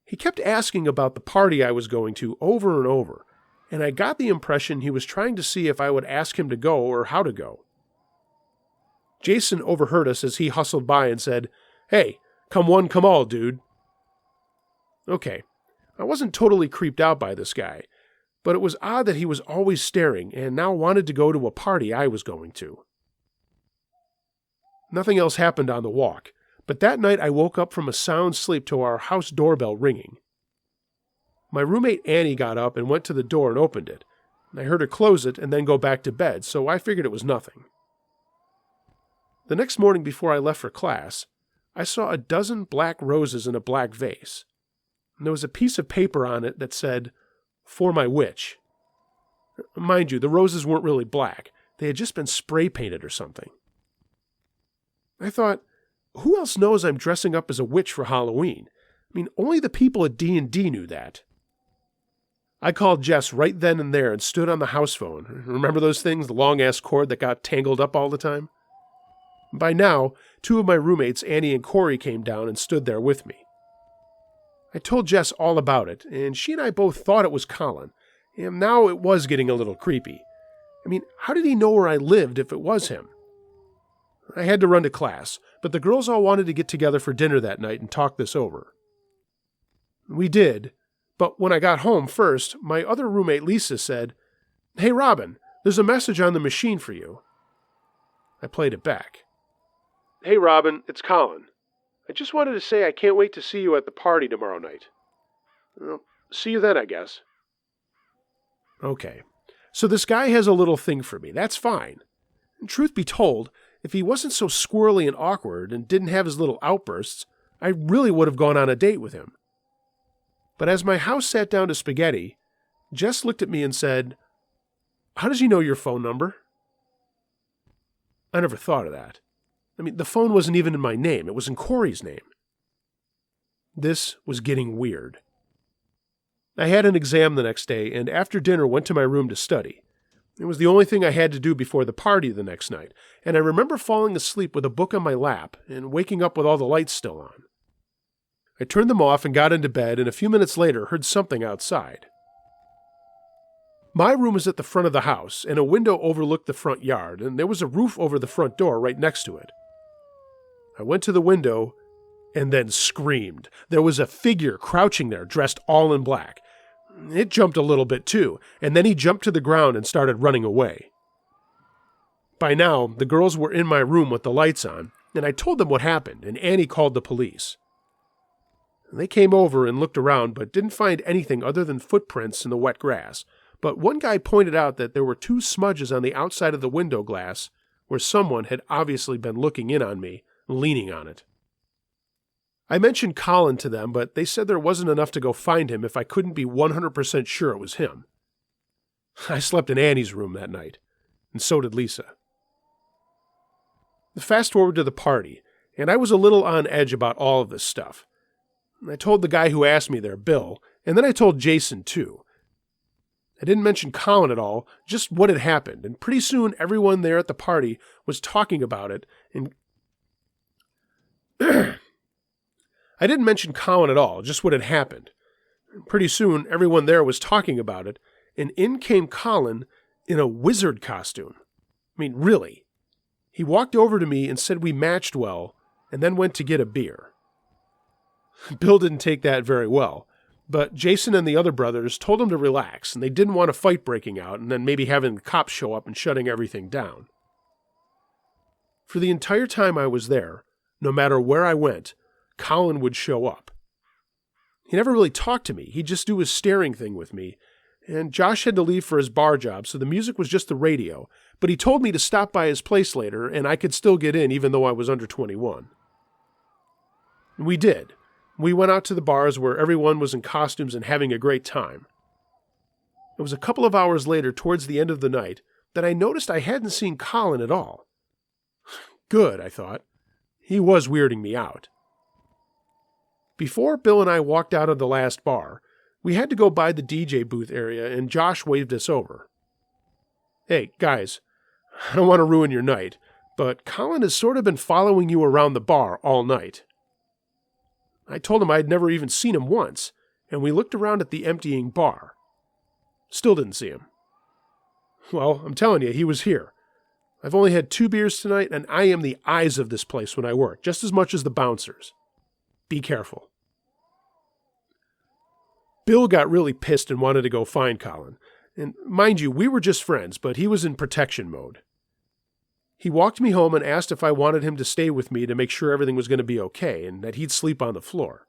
He kept asking about the party I was going to over and over, and I got the impression he was trying to see if I would ask him to go or how to go. Jason overheard us as he hustled by and said, "Hey, come one, come all, dude." Okay, I wasn't totally creeped out by this guy, but it was odd that he was always staring and now wanted to go to a party I was going to. Nothing else happened on the walk, but that night I woke up from a sound sleep to our house doorbell ringing. My roommate Annie got up and went to the door and opened it. I heard her close it and then go back to bed, so I figured it was nothing. The next morning before I left for class, I saw a dozen black roses in a black vase. And there was a piece of paper on it that said, "For my witch." Mind you, the roses weren't really black. They had just been spray painted or something. I thought, who else knows I'm dressing up as a witch for Halloween? I mean, only the people at D&D knew that. I called Jess right then and there and stood on the house phone. Remember those things, the long-ass cord that got tangled up all the time? By now, 2 of my roommates, Annie and Corey, came down and stood there with me. I told Jess all about it, and she and I both thought it was Colin, and now it was getting a little creepy. I mean, how did he know where I lived if it was him? I had to run to class, but the girls all wanted to get together for dinner that night and talk this over. We did, but when I got home first, my other roommate Lisa said, "Hey Robin, there's a message on the machine for you." I played it back. "Hey Robin, it's Colin. I just wanted to say I can't wait to see you at the party tomorrow night." "Well, see you then, I guess." Okay, so this guy has a little thing for me. That's fine. And truth be told, if he wasn't so squirrely and awkward and didn't have his little outbursts, I really would have gone on a date with him. But as my house sat down to spaghetti, Jess looked at me and said, "How does he know your phone number?" I never thought of that. I mean, the phone wasn't even in my name. It was in Corey's name. This was getting weird. I had an exam the next day, and after dinner went to my room to study. It was the only thing I had to do before the party the next night, and I remember falling asleep with a book on my lap and waking up with all the lights still on. I turned them off and got into bed, and a few minutes later heard something outside. My room was at the front of the house, and a window overlooked the front yard, and there was a roof over the front door right next to it. I went to the window and then screamed. There was a figure crouching there, dressed all in black. It jumped a little bit too, and then he jumped to the ground and started running away. By now, the girls were in my room with the lights on, and I told them what happened, and Annie called the police. They came over and looked around, but didn't find anything other than footprints in the wet grass. But one guy pointed out that there were 2 smudges on the outside of the window glass where someone had obviously been looking in on me, leaning on it. I mentioned Colin to them, but they said there wasn't enough to go find him if I couldn't be 100% sure it was him. I slept in Annie's room that night, and so did Lisa. Fast forward to the party, and I was a little on edge about all of this stuff. I told the guy who asked me there, Bill, and then I told Jason too. I didn't mention Colin at all, just what had happened, and pretty soon everyone there at the party was talking about it, and I didn't mention Colin at all, just what had happened. Pretty soon, everyone there was talking about it, and in came Colin in a wizard costume. I mean, really. He walked over to me and said we matched well, and then went to get a beer. Bill didn't take that very well, but Jason and the other brothers told him to relax, and they didn't want a fight breaking out and then maybe having the cops show up and shutting everything down. For the entire time I was there, no matter where I went, Colin would show up. He never really talked to me. He'd just do his staring thing with me. And Josh had to leave for his bar job, so the music was just the radio. But he told me to stop by his place later, and I could still get in even though I was under 21. We did. We went out to the bars where everyone was in costumes and having a great time. It was a couple of hours later, towards the end of the night, that I noticed I hadn't seen Colin at all. Good, I thought. He was weirding me out. Before Bill and I walked out of the last bar, we had to go by the DJ booth area, and Josh waved us over. "Hey, guys, I don't want to ruin your night, but Colin has sort of been following you around the bar all night." I told him I'd never even seen him once, and we looked around at the emptying bar. Still didn't see him. Well, I'm telling you, he was here. I've only had 2 beers tonight, and I am the eyes of this place when I work, just as much as the bouncers. Be careful. Bill got really pissed and wanted to go find Colin. And mind you, we were just friends, but he was in protection mode. He walked me home and asked if I wanted him to stay with me to make sure everything was going to be okay and that he'd sleep on the floor.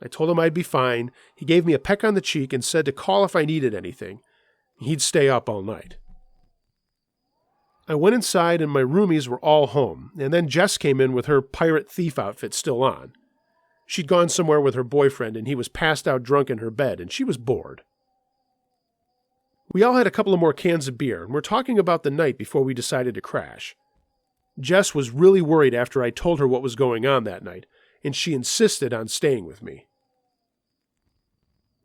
I told him I'd be fine. He gave me a peck on the cheek and said to call if I needed anything. He'd stay up all night. I went inside and my roomies were all home, and then Jess came in with her pirate thief outfit still on. She'd gone somewhere with her boyfriend, and he was passed out drunk in her bed, and she was bored. We all had a couple of more cans of beer, and we're talking about the night before we decided to crash. Jess was really worried after I told her what was going on that night, and she insisted on staying with me.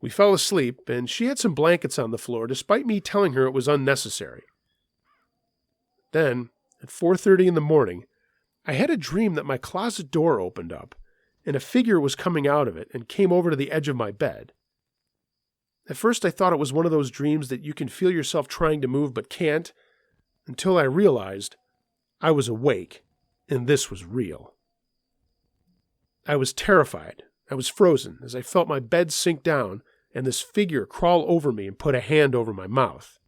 We fell asleep, and she had some blankets on the floor, despite me telling her it was unnecessary. Then, at 4:30 in the morning, I had a dream that my closet door opened up, and a figure was coming out of it and came over to the edge of my bed. At first I thought it was one of those dreams that you can feel yourself trying to move but can't, until I realized I was awake, and this was real. I was terrified. I was frozen as I felt my bed sink down and this figure crawl over me and put a hand over my mouth.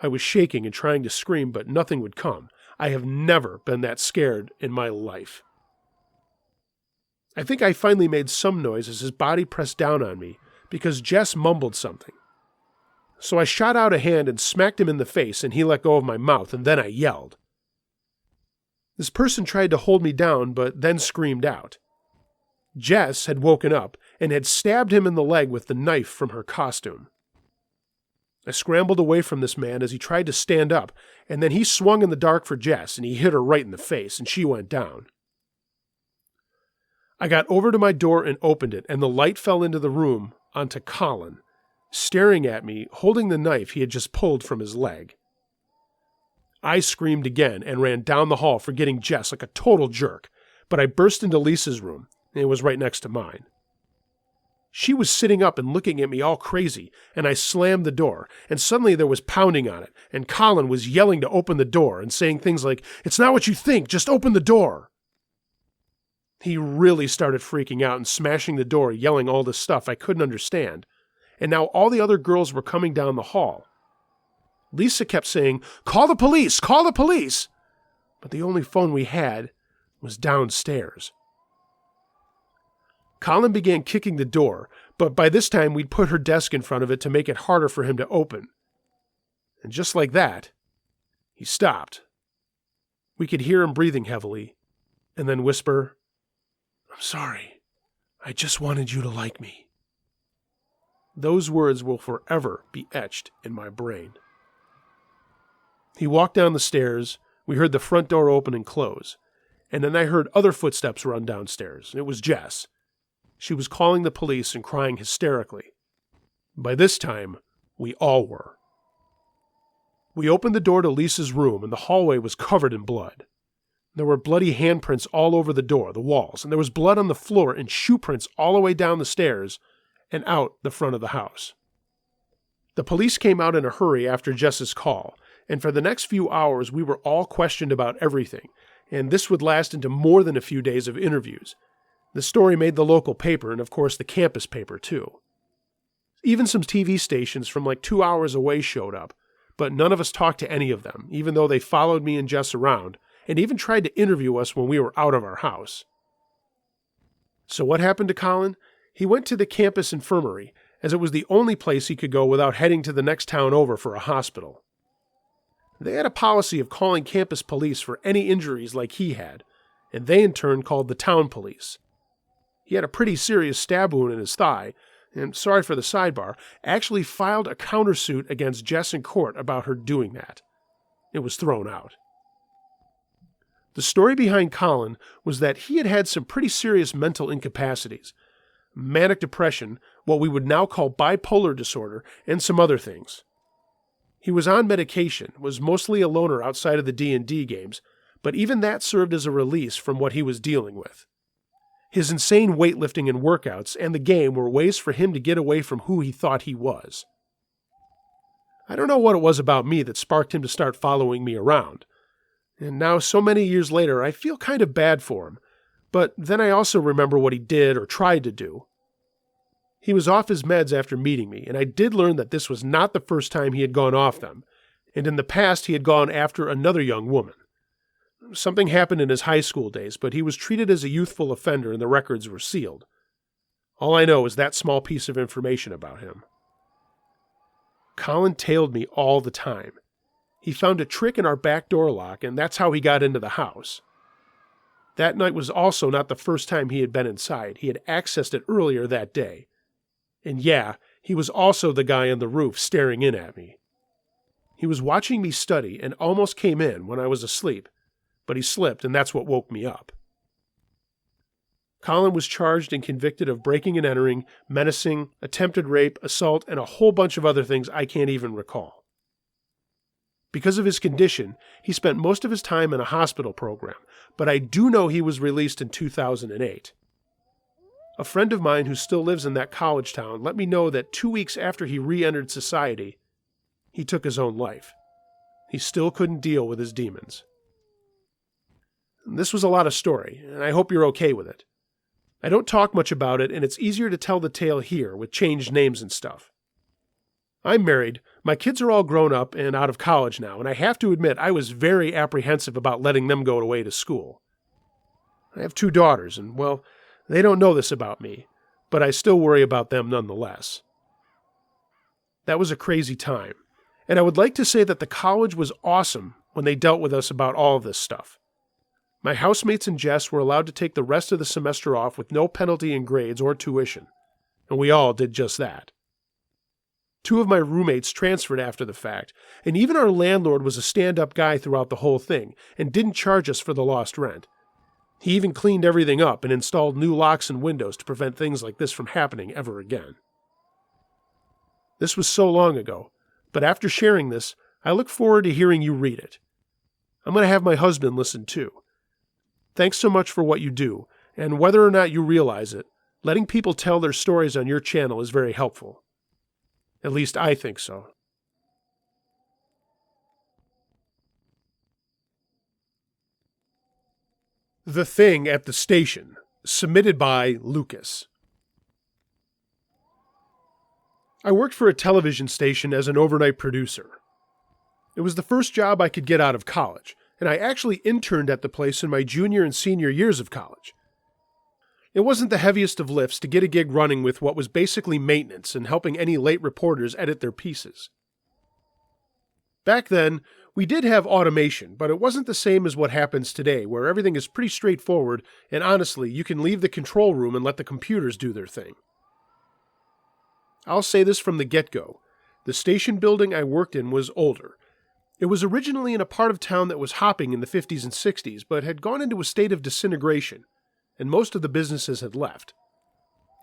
I was shaking and trying to scream, but nothing would come. I have never been that scared in my life. I think I finally made some noise as his body pressed down on me because Jess mumbled something. So I shot out a hand and smacked him in the face, and he let go of my mouth, and then I yelled. This person tried to hold me down, but then screamed out. Jess had woken up and had stabbed him in the leg with the knife from her costume. I scrambled away from this man as he tried to stand up, and then he swung in the dark for Jess, and he hit her right in the face, and she went down. I got over to my door and opened it, and the light fell into the room onto Colin, staring at me, holding the knife he had just pulled from his leg. I screamed again and ran down the hall, forgetting Jess like a total jerk, but I burst into Lisa's room, and it was right next to mine. She was sitting up and looking at me all crazy, and I slammed the door, and suddenly there was pounding on it, and Colin was yelling to open the door and saying things like, "It's not what you think, just open the door." He really started freaking out and smashing the door, yelling all this stuff I couldn't understand, and now all the other girls were coming down the hall. Lisa kept saying, "Call the police! Call the police!" But the only phone we had was downstairs. Colin began kicking the door, but by this time we'd put her desk in front of it to make it harder for him to open. And just like that, he stopped. We could hear him breathing heavily, and then whisper, "I'm sorry. I just wanted you to like me." Those words will forever be etched in my brain. He walked down the stairs, we heard the front door open and close, and then I heard other footsteps run downstairs. It was Jess. She was calling the police and crying hysterically. By this time, we all were. We opened the door to Lisa's room, and the hallway was covered in blood. There were bloody handprints all over the door, the walls, and there was blood on the floor and shoe prints all the way down the stairs and out the front of the house. The police came out in a hurry after Jess's call, and for the next few hours we were all questioned about everything, and this would last into more than a few days of interviews. The story made the local paper, and of course the campus paper too. Even some TV stations from like 2 hours away showed up, but none of us talked to any of them, even though they followed me and Jess around, and even tried to interview us when we were out of our house. So what happened to Colin? He went to the campus infirmary, as it was the only place he could go without heading to the next town over for a hospital. They had a policy of calling campus police for any injuries like he had, and they in turn called the town police. He had a pretty serious stab wound in his thigh, and, sorry for the sidebar, actually filed a countersuit against Jess in court about her doing that. It was thrown out. The story behind Colin was that he had had some pretty serious mental incapacities, manic depression, what we would now call bipolar disorder, and some other things. He was on medication, was mostly a loner outside of the D&D games, but even that served as a release from what he was dealing with. His insane weightlifting and workouts and the game were ways for him to get away from who he thought he was. I don't know what it was about me that sparked him to start following me around. And now, so many years later, I feel kind of bad for him, but then I also remember what he did or tried to do. He was off his meds after meeting me, and I did learn that this was not the first time he had gone off them, and in the past he had gone after another young woman. Something happened in his high school days, but he was treated as a youthful offender and the records were sealed. All I know is that small piece of information about him. Colin tailed me all the time. He found a trick in our back door lock, and that's how he got into the house. That night was also not the first time he had been inside. He had accessed it earlier that day. And yeah, he was also the guy on the roof staring in at me. He was watching me study and almost came in when I was asleep, but he slipped, and that's what woke me up. Colin was charged and convicted of breaking and entering, menacing, attempted rape, assault, and a whole bunch of other things I can't even recall. Because of his condition, he spent most of his time in a hospital program, but I do know he was released in 2008. A friend of mine who still lives in that college town let me know that 2 weeks after he re-entered society, he took his own life. He still couldn't deal with his demons. This was a lot of story, and I hope you're okay with it. I don't talk much about it, and it's easier to tell the tale here with changed names and stuff. I'm married, my kids are all grown up and out of college now, and I have to admit I was very apprehensive about letting them go away to school. I have 2 daughters, and, well, they don't know this about me, but I still worry about them nonetheless. That was a crazy time, and I would like to say that the college was awesome when they dealt with us about all of this stuff. My housemates and Jess were allowed to take the rest of the semester off with no penalty in grades or tuition, and we all did just that. 2 of my roommates transferred after the fact, and even our landlord was a stand-up guy throughout the whole thing and didn't charge us for the lost rent. He even cleaned everything up and installed new locks and windows to prevent things like this from happening ever again. This was so long ago, but after sharing this, I look forward to hearing you read it. I'm going to have my husband listen too. Thanks so much for what you do, and whether or not you realize it, letting people tell their stories on your channel is very helpful. At least I think so. The Thing at the Station, submitted by Lucas. I worked for a television station as an overnight producer. It was the first job I could get out of college, and I actually interned at the place in my junior and senior years of college. It wasn't the heaviest of lifts to get a gig running with what was basically maintenance and helping any late reporters edit their pieces. Back then, we did have automation, but it wasn't the same as what happens today, where everything is pretty straightforward, and honestly, you can leave the control room and let the computers do their thing. I'll say this from the get-go. The station building I worked in was older. It was originally in a part of town that was hopping in the 50s and 60s, but had gone into a state of disintegration, and most of the businesses had left.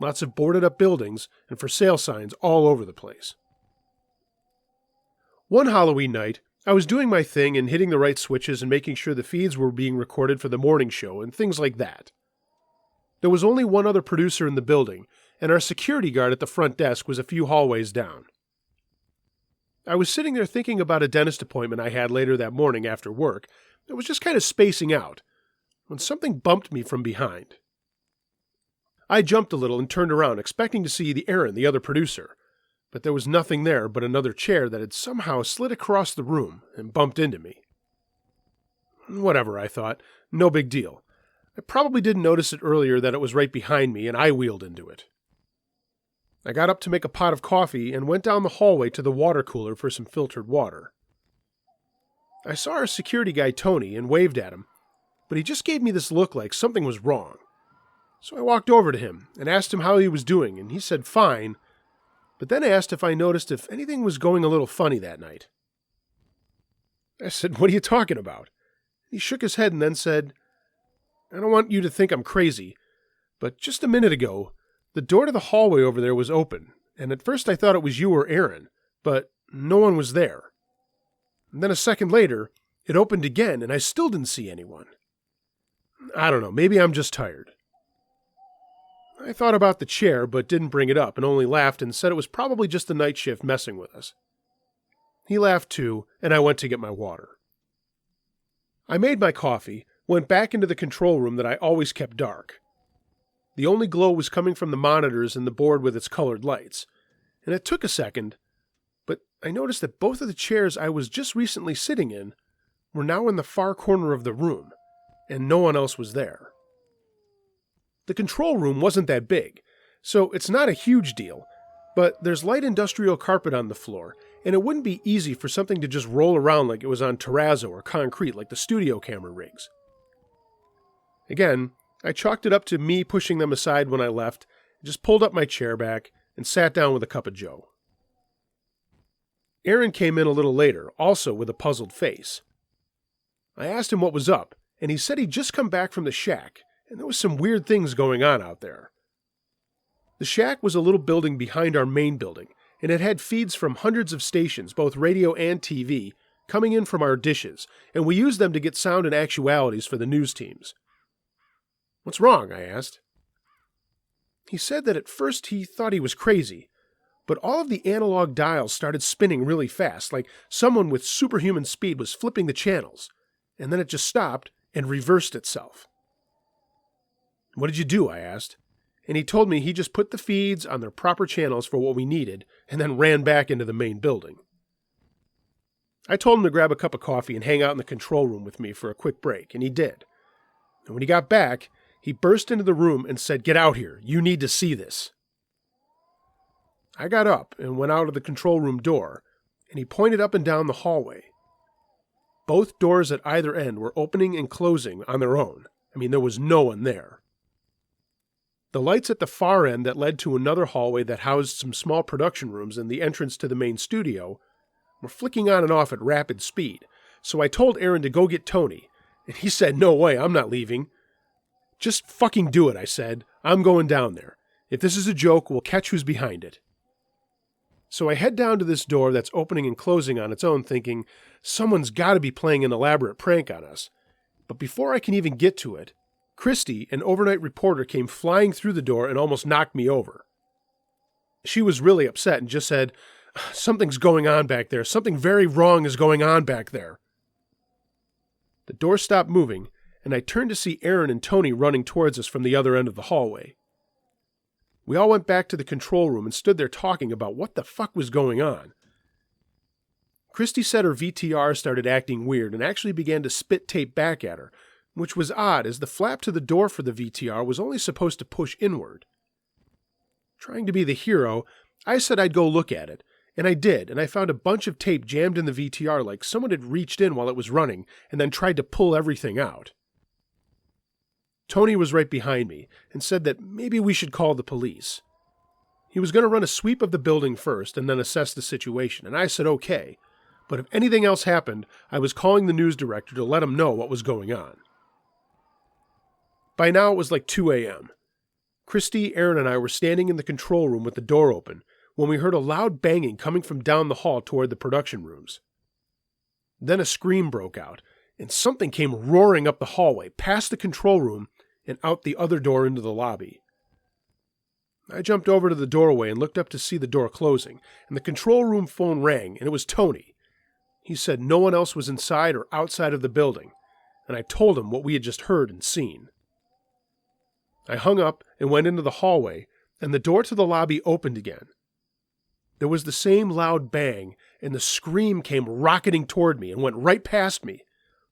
Lots of boarded-up buildings and for sale signs all over the place. One Halloween night, I was doing my thing and hitting the right switches and making sure the feeds were being recorded for the morning show and things like that. There was only one other producer in the building, and our security guard at the front desk was a few hallways down. I was sitting there thinking about a dentist appointment I had later that morning after work. I was just kind of spacing out, when something bumped me from behind. I jumped a little and turned around, expecting to see Aaron, the other producer, but there was nothing there but another chair that had somehow slid across the room and bumped into me. Whatever, I thought. No big deal. I probably didn't notice it earlier that it was right behind me, and I wheeled into it. I got up to make a pot of coffee and went down the hallway to the water cooler for some filtered water. I saw our security guy, Tony, and waved at him, but he just gave me this look like something was wrong. So I walked over to him and asked him how he was doing, and he said fine, but then asked if I noticed if anything was going a little funny that night. I said, "What are you talking about?" He shook his head and then said, "I don't want you to think I'm crazy, but just a minute ago, the door to the hallway over there was open, and at first I thought it was you or Aaron, but no one was there. And then a second later, it opened again, and I still didn't see anyone. I don't know, maybe I'm just tired." I thought about the chair, but didn't bring it up, and only laughed and said it was probably just the night shift messing with us. He laughed too, and I went to get my water. I made my coffee, went back into the control room that I always kept dark. The only glow was coming from the monitors and the board with its colored lights, and it took a second, but I noticed that both of the chairs I was just recently sitting in were now in the far corner of the room, and no one else was there. The control room wasn't that big, so it's not a huge deal, but there's light industrial carpet on the floor, and it wouldn't be easy for something to just roll around like it was on terrazzo or concrete like the studio camera rigs. Again, I chalked it up to me pushing them aside when I left, just pulled up my chair back, and sat down with a cup of joe. Aaron came in a little later, also with a puzzled face. I asked him what was up, and he said he'd just come back from the shack, and there was some weird things going on out there. The shack was a little building behind our main building, and it had feeds from hundreds of stations, both radio and TV, coming in from our dishes, and we used them to get sound and actualities for the news teams. "What's wrong?" I asked. He said that at first he thought he was crazy, but all of the analog dials started spinning really fast, like someone with superhuman speed was flipping the channels, and then it just stopped, and reversed itself. "What did you do?" I asked. And he told me he just put the feeds on their proper channels for what we needed and then ran back into the main building. I told him to grab a cup of coffee and hang out in the control room with me for a quick break, and he did. And when he got back, he burst into the room and said, "Get out here. You need to see this." I got up and went out of the control room door, and he pointed up and down the hallway. Both doors at either end were opening and closing on their own. There was no one there. The lights at the far end that led to another hallway that housed some small production rooms and the entrance to the main studio were flicking on and off at rapid speed, so I told Aaron to go get Tony, and he said, "No way, I'm not leaving." "Just fucking do it," I said. "I'm going down there. If this is a joke, we'll catch who's behind it." So I head down to this door that's opening and closing on its own, thinking, someone's got to be playing an elaborate prank on us. But before I can even get to it, Christy, an overnight reporter, came flying through the door and almost knocked me over. She was really upset and just said, "Something's going on back there. Something very wrong is going on back there." The door stopped moving, and I turned to see Aaron and Tony running towards us from the other end of the hallway. We all went back to the control room and stood there talking about what the fuck was going on. Christy said her VTR started acting weird and actually began to spit tape back at her, which was odd as the flap to the door for the VTR was only supposed to push inward. Trying to be the hero, I said I'd go look at it, and I did, and I found a bunch of tape jammed in the VTR like someone had reached in while it was running and then tried to pull everything out. Tony was right behind me and said that maybe we should call the police. He was going to run a sweep of the building first and then assess the situation, and I said okay, but if anything else happened, I was calling the news director to let him know what was going on. By now it was like 2 a.m. Christy, Aaron, and I were standing in the control room with the door open when we heard a loud banging coming from down the hall toward the production rooms. Then a scream broke out, and something came roaring up the hallway, past the control room, and out the other door into the lobby. I jumped over to the doorway and looked up to see the door closing, and the control room phone rang, and it was Tony. He said no one else was inside or outside of the building, and I told him what we had just heard and seen. I hung up and went into the hallway, and the door to the lobby opened again. There was the same loud bang, and the scream came rocketing toward me and went right past me,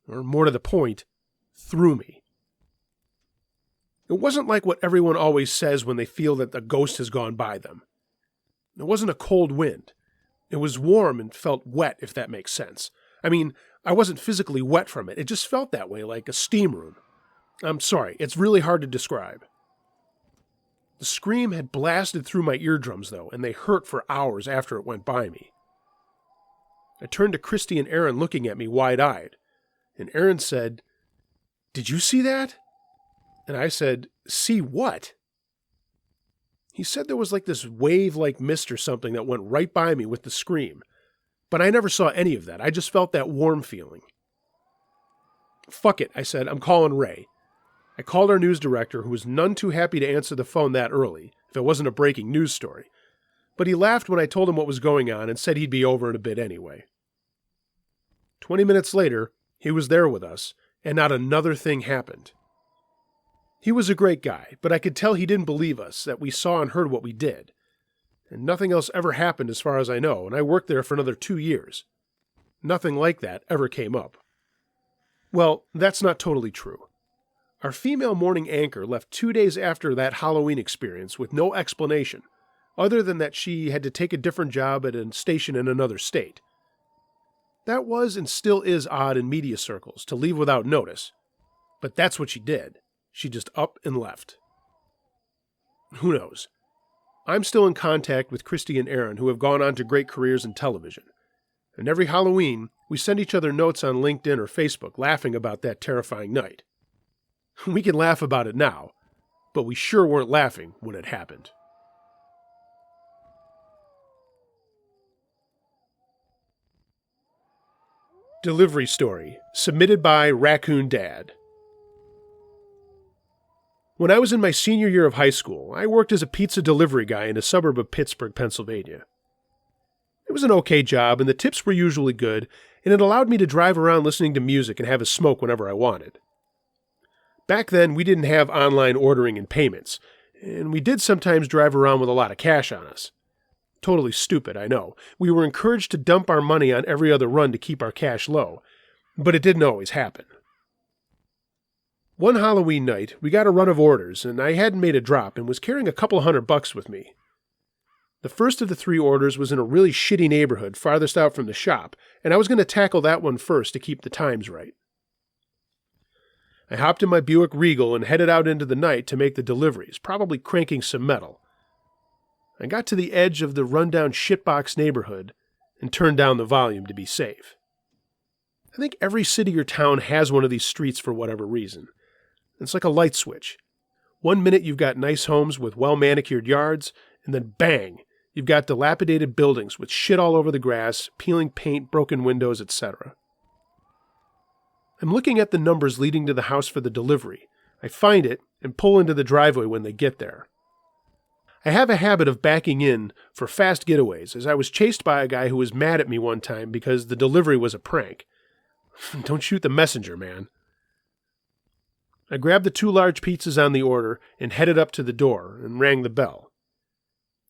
or more to the point, through me. It wasn't like what everyone always says when they feel that a ghost has gone by them. It wasn't a cold wind. It was warm and felt wet, if that makes sense. I wasn't physically wet from it. It just felt that way, like a steam room. I'm sorry, it's really hard to describe. The scream had blasted through my eardrums, though, and they hurt for hours after it went by me. I turned to Christy and Aaron looking at me wide-eyed, and Aaron said, "Did you see that?" And I said, "See what?" He said there was like this wave-like mist or something that went right by me with the scream, but I never saw any of that. I just felt that warm feeling. "Fuck it," I said, "I'm calling Ray." I called our news director, who was none too happy to answer the phone that early, if it wasn't a breaking news story. But he laughed when I told him what was going on and said he'd be over in a bit anyway. 20 minutes later, he was there with us, and not another thing happened. He was a great guy, but I could tell he didn't believe us, that we saw and heard what we did. And nothing else ever happened as far as I know, and I worked there for another 2 years. Nothing like that ever came up. Well, that's not totally true. Our female morning anchor left 2 days after that Halloween experience with no explanation, other than that she had to take a different job at a station in another state. That was and still is odd in media circles, to leave without notice. But that's what she did. She just up and left. Who knows? I'm still in contact with Christy and Aaron, who have gone on to great careers in television. And every Halloween, we send each other notes on LinkedIn or Facebook laughing about that terrifying night. We can laugh about it now, but we sure weren't laughing when it happened. Delivery story, submitted by Raccoon Dad. When I was in my senior year of high school, I worked as a pizza delivery guy in a suburb of Pittsburgh, Pennsylvania. It was an okay job, and the tips were usually good, and it allowed me to drive around listening to music and have a smoke whenever I wanted. Back then, we didn't have online ordering and payments, and we did sometimes drive around with a lot of cash on us. Totally stupid, I know. We were encouraged to dump our money on every other run to keep our cash low, but it didn't always happen. One Halloween night, we got a run of orders, and I hadn't made a drop and was carrying a couple $100 with me. The first of the 3 orders was in a really shitty neighborhood farthest out from the shop, and I was going to tackle that one first to keep the times right. I hopped in my Buick Regal and headed out into the night to make the deliveries, probably cranking some metal. I got to the edge of the rundown shitbox neighborhood and turned down the volume to be safe. I think every city or town has one of these streets for whatever reason. It's like a light switch. One minute you've got nice homes with well-manicured yards, and then bang, you've got dilapidated buildings with shit all over the grass, peeling paint, broken windows, etc. I'm looking at the numbers leading to the house for the delivery. I find it and pull into the driveway when they get there. I have a habit of backing in for fast getaways, as I was chased by a guy who was mad at me one time because the delivery was a prank. Don't shoot the messenger, man. I grabbed the 2 large pizzas on the order and headed up to the door and rang the bell.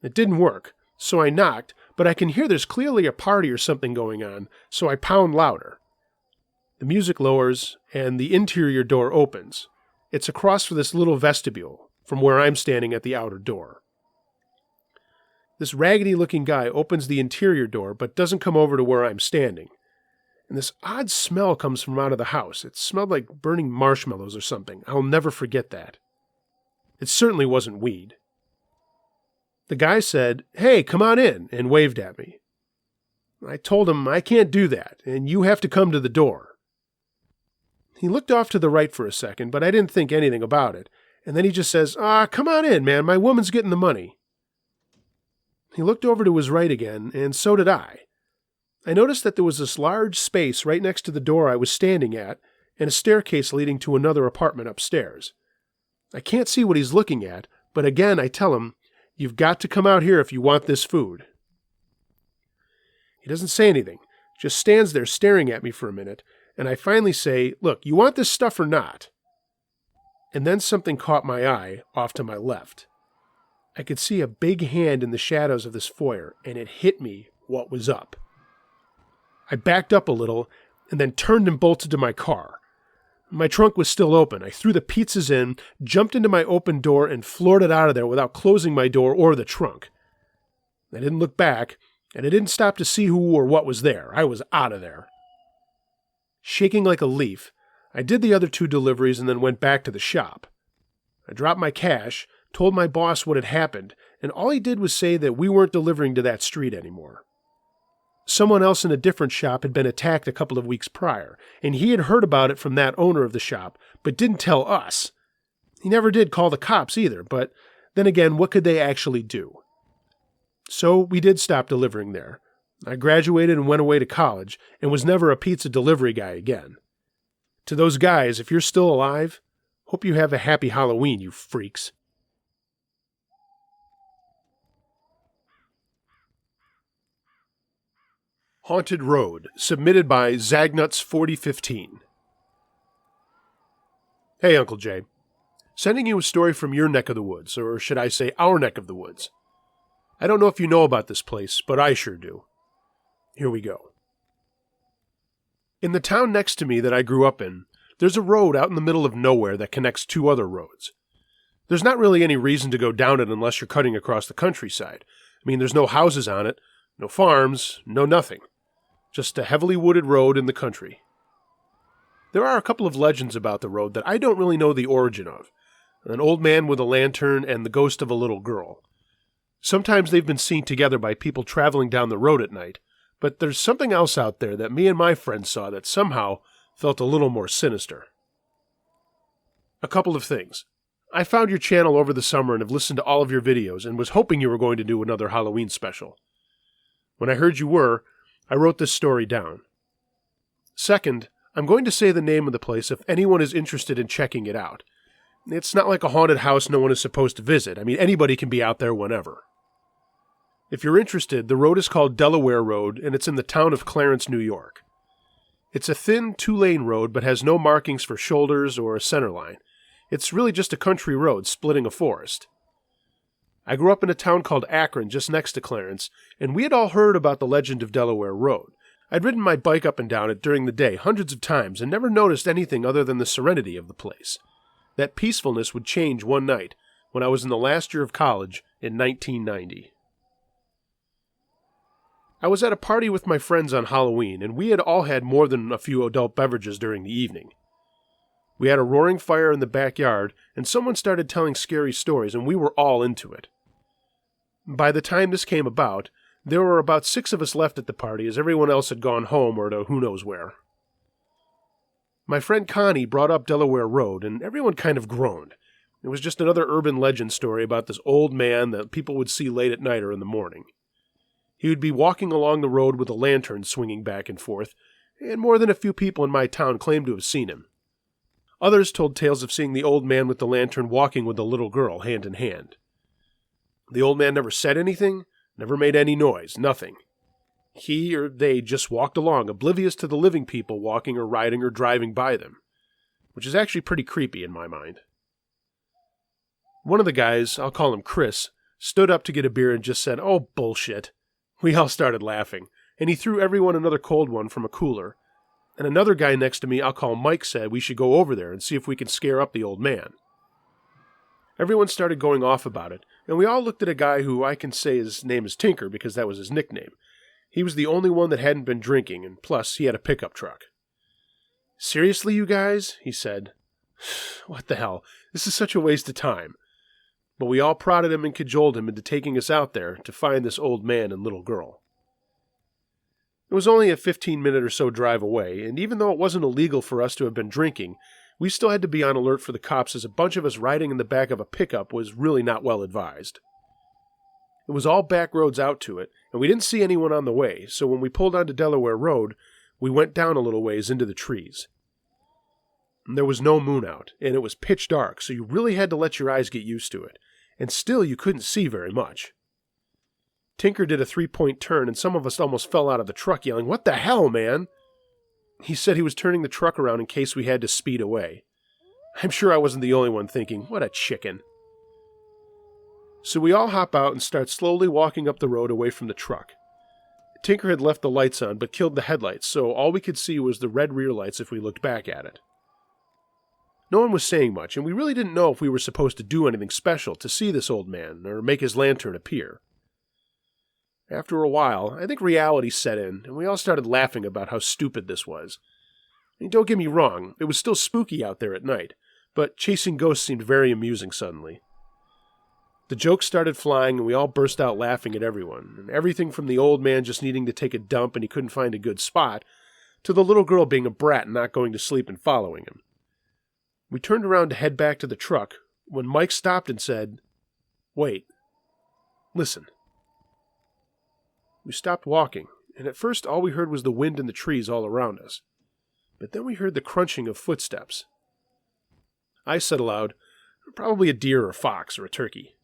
It didn't work, so I knocked, but I can hear there's clearly a party or something going on, so I pound louder. The music lowers, and the interior door opens. It's across this little vestibule, from where I'm standing at the outer door. This raggedy-looking guy opens the interior door, but doesn't come over to where I'm standing. And this odd smell comes from out of the house. It smelled like burning marshmallows or something. I'll never forget that. It certainly wasn't weed. The guy said, "Hey, come on in," and waved at me. I told him I can't do that, and you have to come to the door. He looked off to the right for a second, but I didn't think anything about it, and then he just says, "Come on in, man, my woman's getting the money." He looked over to his right again, and so did I. I noticed that there was this large space right next to the door I was standing at, and a staircase leading to another apartment upstairs. I can't see what he's looking at, but again I tell him, "You've got to come out here if you want this food." He doesn't say anything, just stands there staring at me for a minute, and I finally say, "Look, you want this stuff or not?" And then something caught my eye off to my left. I could see a big hand in the shadows of this foyer, and it hit me what was up. I backed up a little, and then turned and bolted to my car. My trunk was still open. I threw the pizzas in, jumped into my open door, and floored it out of there without closing my door or the trunk. I didn't look back, and I didn't stop to see who or what was there. I was out of there. Shaking like a leaf, I did the other 2 deliveries and then went back to the shop. I dropped my cash, told my boss what had happened, and all he did was say that we weren't delivering to that street anymore. Someone else in a different shop had been attacked a couple of weeks prior, and he had heard about it from that owner of the shop, but didn't tell us. He never did call the cops either, but then again, what could they actually do? So we did stop delivering there. I graduated and went away to college, and was never a pizza delivery guy again. To those guys, if you're still alive, hope you have a happy Halloween, you freaks. Haunted Road, submitted by Zagnuts4015. Hey, Uncle Jay. Sending you a story from your neck of the woods, or should I say our neck of the woods. I don't know if you know about this place, but I sure do. Here we go. In the town next to me that I grew up in, there's a road out in the middle of nowhere that connects 2 other roads. There's not really any reason to go down it unless you're cutting across the countryside. I mean, there's no houses on it, no farms, no nothing. Just a heavily wooded road in the country. There are a couple of legends about the road that I don't really know the origin of. An old man with a lantern and the ghost of a little girl. Sometimes they've been seen together by people traveling down the road at night, but there's something else out there that me and my friends saw that somehow felt a little more sinister. A couple of things. I found your channel over the summer and have listened to all of your videos and was hoping you were going to do another Halloween special. When I heard you were, I wrote this story down. Second, I'm going to say the name of the place if anyone is interested in checking it out. It's not like a haunted house no one is supposed to visit. I mean, anybody can be out there whenever. If you're interested, the road is called Delaware Road, and it's in the town of Clarence, New York. It's a thin 2-lane road, but has no markings for shoulders or a center line. It's really just a country road splitting a forest. I grew up in a town called Akron just next to Clarence, and we had all heard about the legend of Delaware Road. I'd ridden my bike up and down it during the day hundreds of times and never noticed anything other than the serenity of the place. That peacefulness would change one night when I was in the last year of college in 1990. I was at a party with my friends on Halloween, and we had all had more than a few adult beverages during the evening. We had a roaring fire in the backyard, and someone started telling scary stories, and we were all into it. By the time this came about, there were about 6 of us left at the party, as everyone else had gone home or to who knows where. My friend Connie brought up Delaware Road, and everyone kind of groaned. It was just another urban legend story about this old man that people would see late at night or in the morning. He would be walking along the road with a lantern swinging back and forth, and more than a few people in my town claimed to have seen him. Others told tales of seeing the old man with the lantern walking with a little girl hand in hand. The old man never said anything, never made any noise, nothing. He or they just walked along, oblivious to the living people walking or riding or driving by them, which is actually pretty creepy in my mind. One of the guys, I'll call him Chris, stood up to get a beer and just said, "Oh, bullshit." We all started laughing, and he threw everyone another cold one from a cooler. And another guy next to me, I'll call Mike, said we should go over there and see if we can scare up the old man. Everyone started going off about it, and we all looked at a guy who I can say his name is Tinker because that was his nickname. He was the only one that hadn't been drinking, and plus he had a pickup truck. "Seriously, you guys?" he said. "What the hell? This is such a waste of time." But we all prodded him and cajoled him into taking us out there to find this old man and little girl. It was only a 15-minute or so drive away, and even though it wasn't illegal for us to have been drinking, we still had to be on alert for the cops as a bunch of us riding in the back of a pickup was really not well advised. It was all back roads out to it, and we didn't see anyone on the way, so when we pulled onto Delaware Road, we went down a little ways into the trees. There was no moon out, and it was pitch dark, so you really had to let your eyes get used to it, and still you couldn't see very much. Tinker did a 3-point turn, and some of us almost fell out of the truck yelling, "What the hell, man?" He said he was turning the truck around in case we had to speed away. I'm sure I wasn't the only one thinking, "What a chicken." So we all hop out and start slowly walking up the road away from the truck. Tinker had left the lights on, but killed the headlights, so all we could see was the red rear lights if we looked back at it. No one was saying much, and we really didn't know if we were supposed to do anything special to see this old man, or make his lantern appear. After a while, I think reality set in, and we all started laughing about how stupid this was. I mean, don't get me wrong, it was still spooky out there at night, but chasing ghosts seemed very amusing suddenly. The jokes started flying, and we all burst out laughing at everyone, and everything from the old man just needing to take a dump and he couldn't find a good spot, to the little girl being a brat and not going to sleep and following him. We turned around to head back to the truck when Mike stopped and said, "Wait, listen." We stopped walking, and at first all we heard was the wind in the trees all around us. But then we heard the crunching of footsteps. I said aloud, "Probably a deer or a fox or a turkey."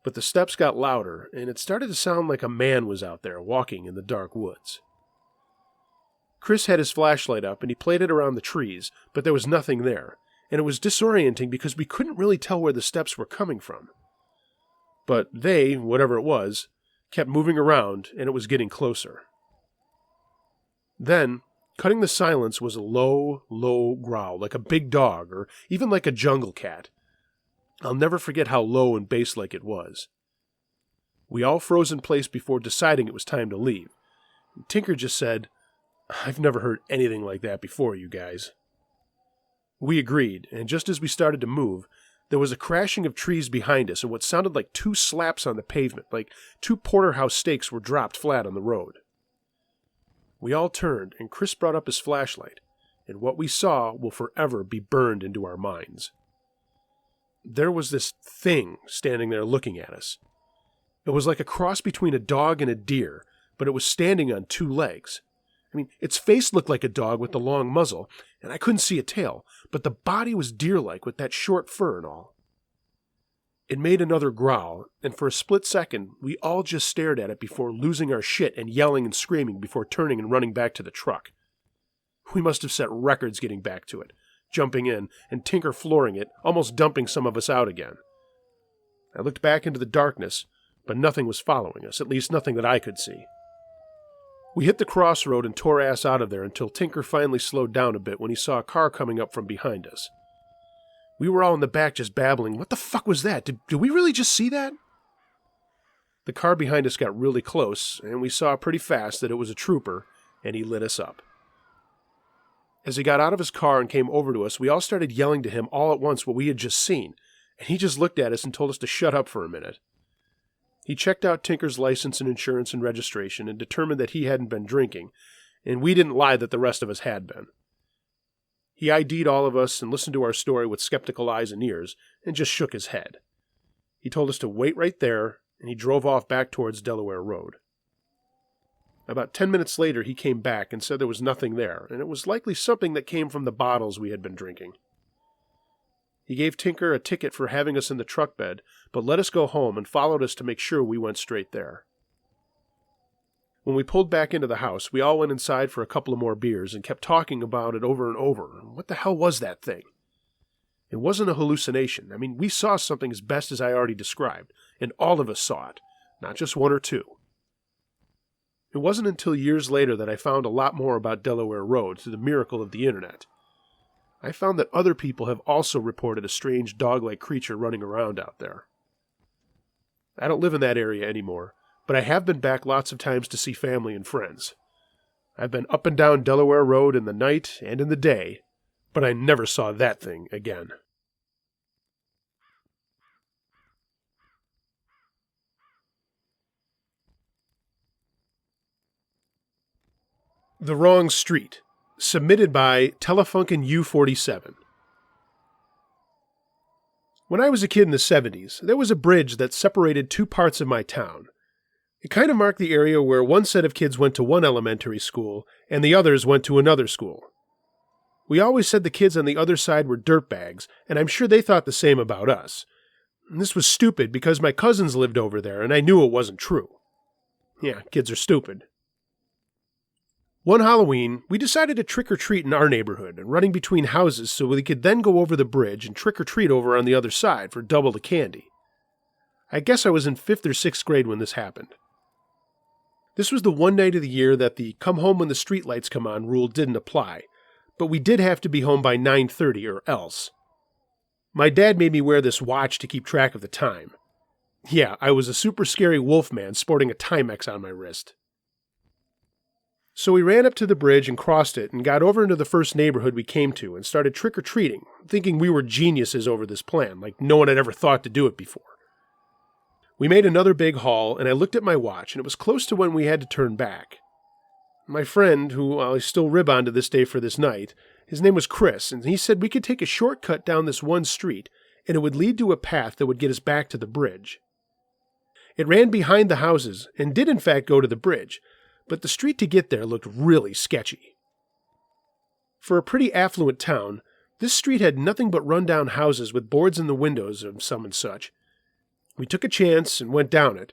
But the steps got louder, and it started to sound like a man was out there walking in the dark woods. Chris had his flashlight up, and he played it around the trees, but there was nothing there, and it was disorienting because we couldn't really tell where the steps were coming from. But they, whatever it was, kept moving around, and it was getting closer. Then, cutting the silence was a low, low growl, like a big dog, or even like a jungle cat. I'll never forget how low and bass-like it was. We all froze in place before deciding it was time to leave. Tinker just said, "I've never heard anything like that before, you guys." We agreed, and just as we started to move, there was a crashing of trees behind us and what sounded like 2 slaps on the pavement, like 2 porterhouse steaks were dropped flat on the road. We all turned, and Chris brought up his flashlight, and what we saw will forever be burned into our minds. There was this thing standing there looking at us. It was like a cross between a dog and a deer, but it was standing on 2 legs. I mean, its face looked like a dog with the long muzzle, and I couldn't see a tail, but the body was deer-like with that short fur and all. It made another growl, and for a split second, we all just stared at it before losing our shit and yelling and screaming before turning and running back to the truck. We must have set records getting back to it. jumping in, and Tinker flooring it, almost dumping some of us out again. I looked back into the darkness, but nothing was following us, at least nothing that I could see. We hit the crossroad and tore ass out of there until Tinker finally slowed down a bit when he saw a car coming up from behind us. We were all in the back just babbling, "What the fuck was that? Did we really just see that?" The car behind us got really close, and we saw pretty fast that it was a trooper, and he lit us up. As he got out of his car and came over to us, we all started yelling to him all at once what we had just seen, and he just looked at us and told us to shut up for a minute. He checked out Tinker's license and insurance and registration and determined that he hadn't been drinking, and we didn't lie that the rest of us had been. He ID'd all of us and listened to our story with skeptical eyes and ears, and just shook his head. He told us to wait right there, and he drove off back towards Delaware Road. About 10 minutes later, he came back and said there was nothing there, and it was likely something that came from the bottles we had been drinking. He gave Tinker a ticket for having us in the truck bed, but let us go home and followed us to make sure we went straight there. When we pulled back into the house, we all went inside for a couple of more beers and kept talking about it over and over. What the hell was that thing? It wasn't a hallucination. I mean, we saw something as best as I already described, and all of us saw it, not just one or two. It wasn't until years later that I found a lot more about Delaware Road through the miracle of the internet. I found that other people have also reported a strange dog-like creature running around out there. I don't live in that area anymore, but I have been back lots of times to see family and friends. I've been up and down Delaware Road in the night and in the day, but I never saw that thing again. The Wrong Street. Submitted by Telefunken U47. When I was a kid in the 70s, there was a bridge that separated two parts of my town. It kind of marked the area where one set of kids went to one elementary school and the others went to another school. We always said the kids on the other side were dirtbags, and I'm sure they thought the same about us. And this was stupid because my cousins lived over there and I knew it wasn't true. Yeah, kids are stupid. One Halloween, we decided to trick-or-treat in our neighborhood, running between houses so we could then go over the bridge and trick-or-treat over on the other side for double the candy. I guess I was in 5th or 6th grade when this happened. This was the one night of the year that the come home when the streetlights come on rule didn't apply, but we did have to be home by 9:30 or else. My dad made me wear this watch to keep track of the time. Yeah, I was a super scary wolf man sporting a Timex on my wrist. So we ran up to the bridge and crossed it and got over into the first neighborhood we came to and started trick-or-treating, thinking we were geniuses over this plan, like no one had ever thought to do it before. We made another big haul, and I looked at my watch, and it was close to when we had to turn back. My friend, who I still rib on to this day for this night, his name was Chris, and he said we could take a shortcut down this one street, and it would lead to a path that would get us back to the bridge. It ran behind the houses, and did in fact go to the bridge, but the street to get there looked really sketchy. For a pretty affluent town, this street had nothing but run-down houses with boards in the windows of some and such. We took a chance and went down it,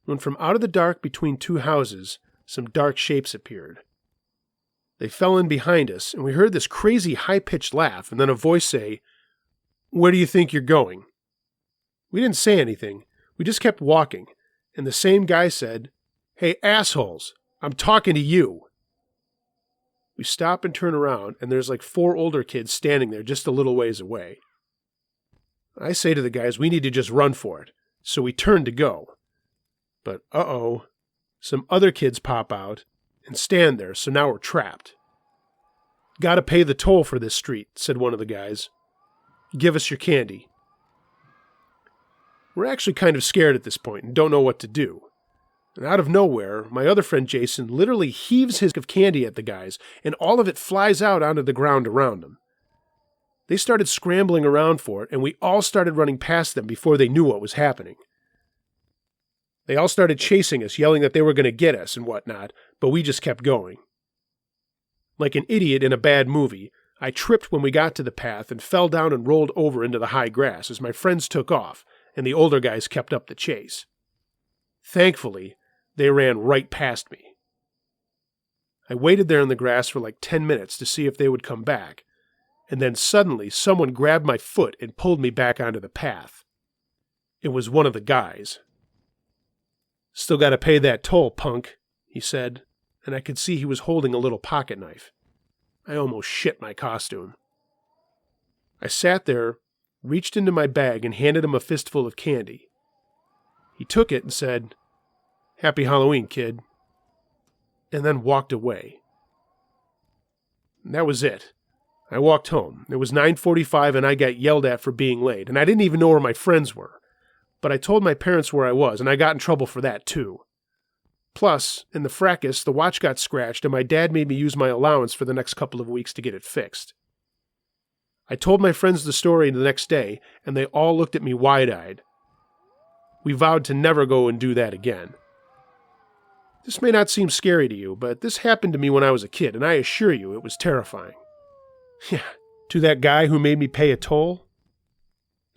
when from out of the dark between two houses, some dark shapes appeared. They fell in behind us, and we heard this crazy high-pitched laugh and then a voice say, "Where do you think you're going?" We didn't say anything, we just kept walking, and the same guy said, "Hey, assholes! I'm talking to you." We stop and turn around, and there's like 4 older kids standing there just a little ways away. I say to the guys, we need to just run for it, so we turn to go. But uh-oh, some other kids pop out and stand there, so now we're trapped. "Gotta pay the toll for this street," said one of the guys. "Give us your candy." We're actually kind of scared at this point and don't know what to do. And out of nowhere, my other friend Jason literally heaves his of candy at the guys, and all of it flies out onto the ground around them. They started scrambling around for it, and we all started running past them before they knew what was happening. They all started chasing us, yelling that they were going to get us and whatnot, but we just kept going. Like an idiot in a bad movie, I tripped when we got to the path and fell down and rolled over into the high grass as my friends took off, and the older guys kept up the chase. Thankfully, they ran right past me. I waited there in the grass for like 10 minutes to see if they would come back, and then suddenly someone grabbed my foot and pulled me back onto the path. It was one of the guys. "Still gotta pay that toll, punk," he said, and I could see he was holding a little pocket knife. I almost shit my costume. I sat there, reached into my bag, and handed him a fistful of candy. He took it and said, "Happy Halloween, kid," and then walked away. And that was it. I walked home. It was 9:45 and I got yelled at for being late, and I didn't even know where my friends were. But I told my parents where I was, and I got in trouble for that too. Plus, in the fracas, the watch got scratched, and my dad made me use my allowance for the next couple of weeks to get it fixed. I told my friends the story the next day, and they all looked at me wide-eyed. We vowed to never go and do that again. This may not seem scary to you, but this happened to me when I was a kid, and I assure you it was terrifying. Yeah, to that guy who made me pay a toll?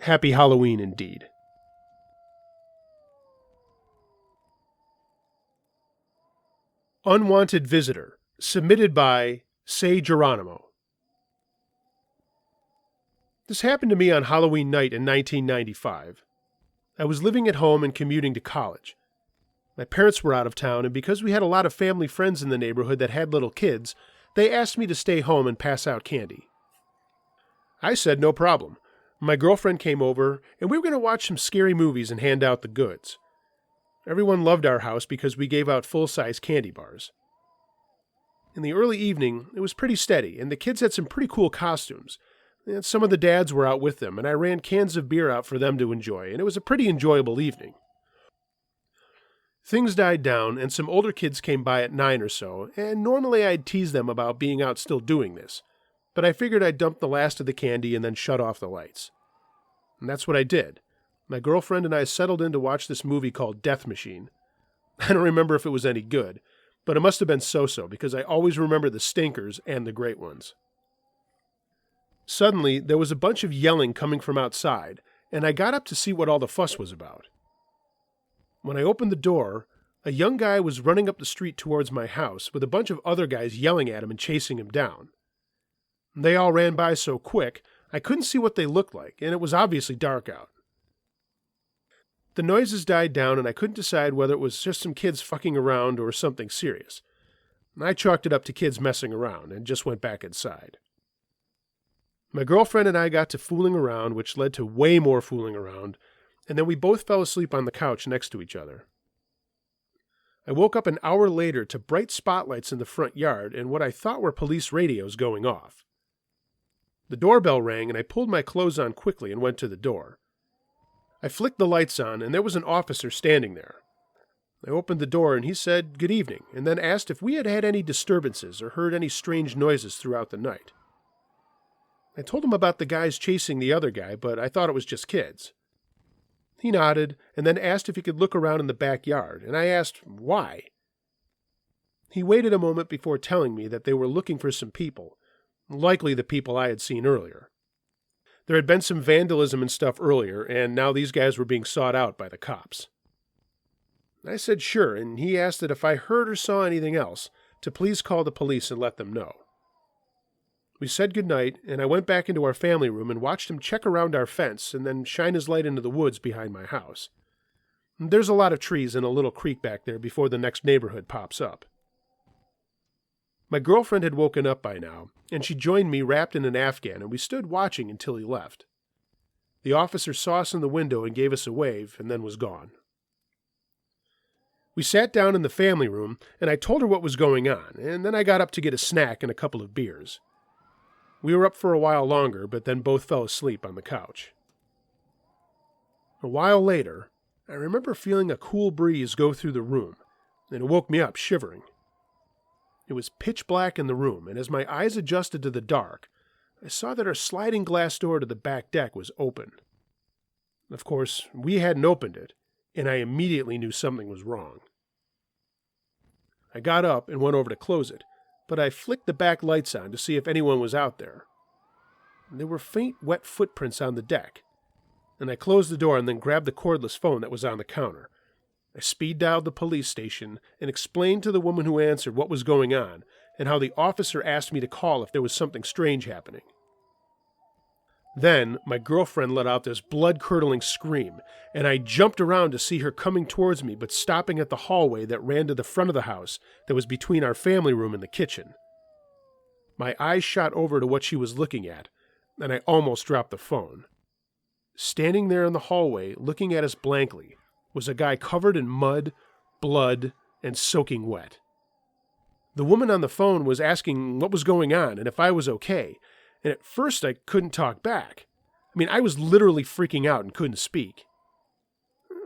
Happy Halloween indeed. Unwanted Visitor, submitted by Say Geronimo. This happened to me on Halloween night in 1995. I was living at home and commuting to college. My parents were out of town, and because we had a lot of family friends in the neighborhood that had little kids, they asked me to stay home and pass out candy. I said no problem. My girlfriend came over, and we were going to watch some scary movies and hand out the goods. Everyone loved our house because we gave out full-size candy bars. In the early evening, it was pretty steady, and the kids had some pretty cool costumes. And some of the dads were out with them, and I ran cans of beer out for them to enjoy, and it was a pretty enjoyable evening. Things died down, and some older kids came by at 9 or so, and normally I'd tease them about being out still doing this, but I figured I'd dump the last of the candy and then shut off the lights. And that's what I did. My girlfriend and I settled in to watch this movie called Death Machine. I don't remember if it was any good, but it must have been so-so because I always remember the stinkers and the great ones. Suddenly, there was a bunch of yelling coming from outside, and I got up to see what all the fuss was about. When I opened the door, a young guy was running up the street towards my house with a bunch of other guys yelling at him and chasing him down. They all ran by so quick, I couldn't see what they looked like, and it was obviously dark out. The noises died down, and I couldn't decide whether it was just some kids fucking around or something serious. I chalked it up to kids messing around and just went back inside. My girlfriend and I got to fooling around, which led to way more fooling around, and then we both fell asleep on the couch next to each other. I woke up an hour later to bright spotlights in the front yard and what I thought were police radios going off. The doorbell rang, and I pulled my clothes on quickly and went to the door. I flicked the lights on, and there was an officer standing there. I opened the door, and he said, "Good evening," and then asked if we had had any disturbances or heard any strange noises throughout the night. I told him about the guys chasing the other guy, but I thought it was just kids. He nodded, and then asked if he could look around in the backyard, and I asked, why? He waited a moment before telling me that they were looking for some people, likely the people I had seen earlier. There had been some vandalism and stuff earlier, and now these guys were being sought out by the cops. I said sure, and he asked that if I heard or saw anything else, to please call the police and let them know. We said goodnight, and I went back into our family room and watched him check around our fence and then shine his light into the woods behind my house. There's a lot of trees and a little creek back there before the next neighborhood pops up. My girlfriend had woken up by now, and she joined me wrapped in an Afghan, and we stood watching until he left. The officer saw us in the window and gave us a wave, and then was gone. We sat down in the family room, and I told her what was going on, and then I got up to get a snack and a couple of beers. We were up for a while longer, but then both fell asleep on the couch. A while later, I remember feeling a cool breeze go through the room, and it woke me up shivering. It was pitch black in the room, and as my eyes adjusted to the dark, I saw that our sliding glass door to the back deck was open. Of course, we hadn't opened it, and I immediately knew something was wrong. I got up and went over to close it, but I flicked the back lights on to see if anyone was out there. There were faint, wet footprints on the deck, and I closed the door and then grabbed the cordless phone that was on the counter. I speed-dialed the police station and explained to the woman who answered what was going on and how the officer asked me to call if there was something strange happening. Then, my girlfriend let out this blood-curdling scream, and I jumped around to see her coming towards me but stopping at the hallway that ran to the front of the house that was between our family room and the kitchen. My eyes shot over to what she was looking at, and I almost dropped the phone. Standing there in the hallway, looking at us blankly, was a guy covered in mud, blood, and soaking wet. The woman on the phone was asking what was going on and if I was okay, and at first I couldn't talk back. I was literally freaking out and couldn't speak.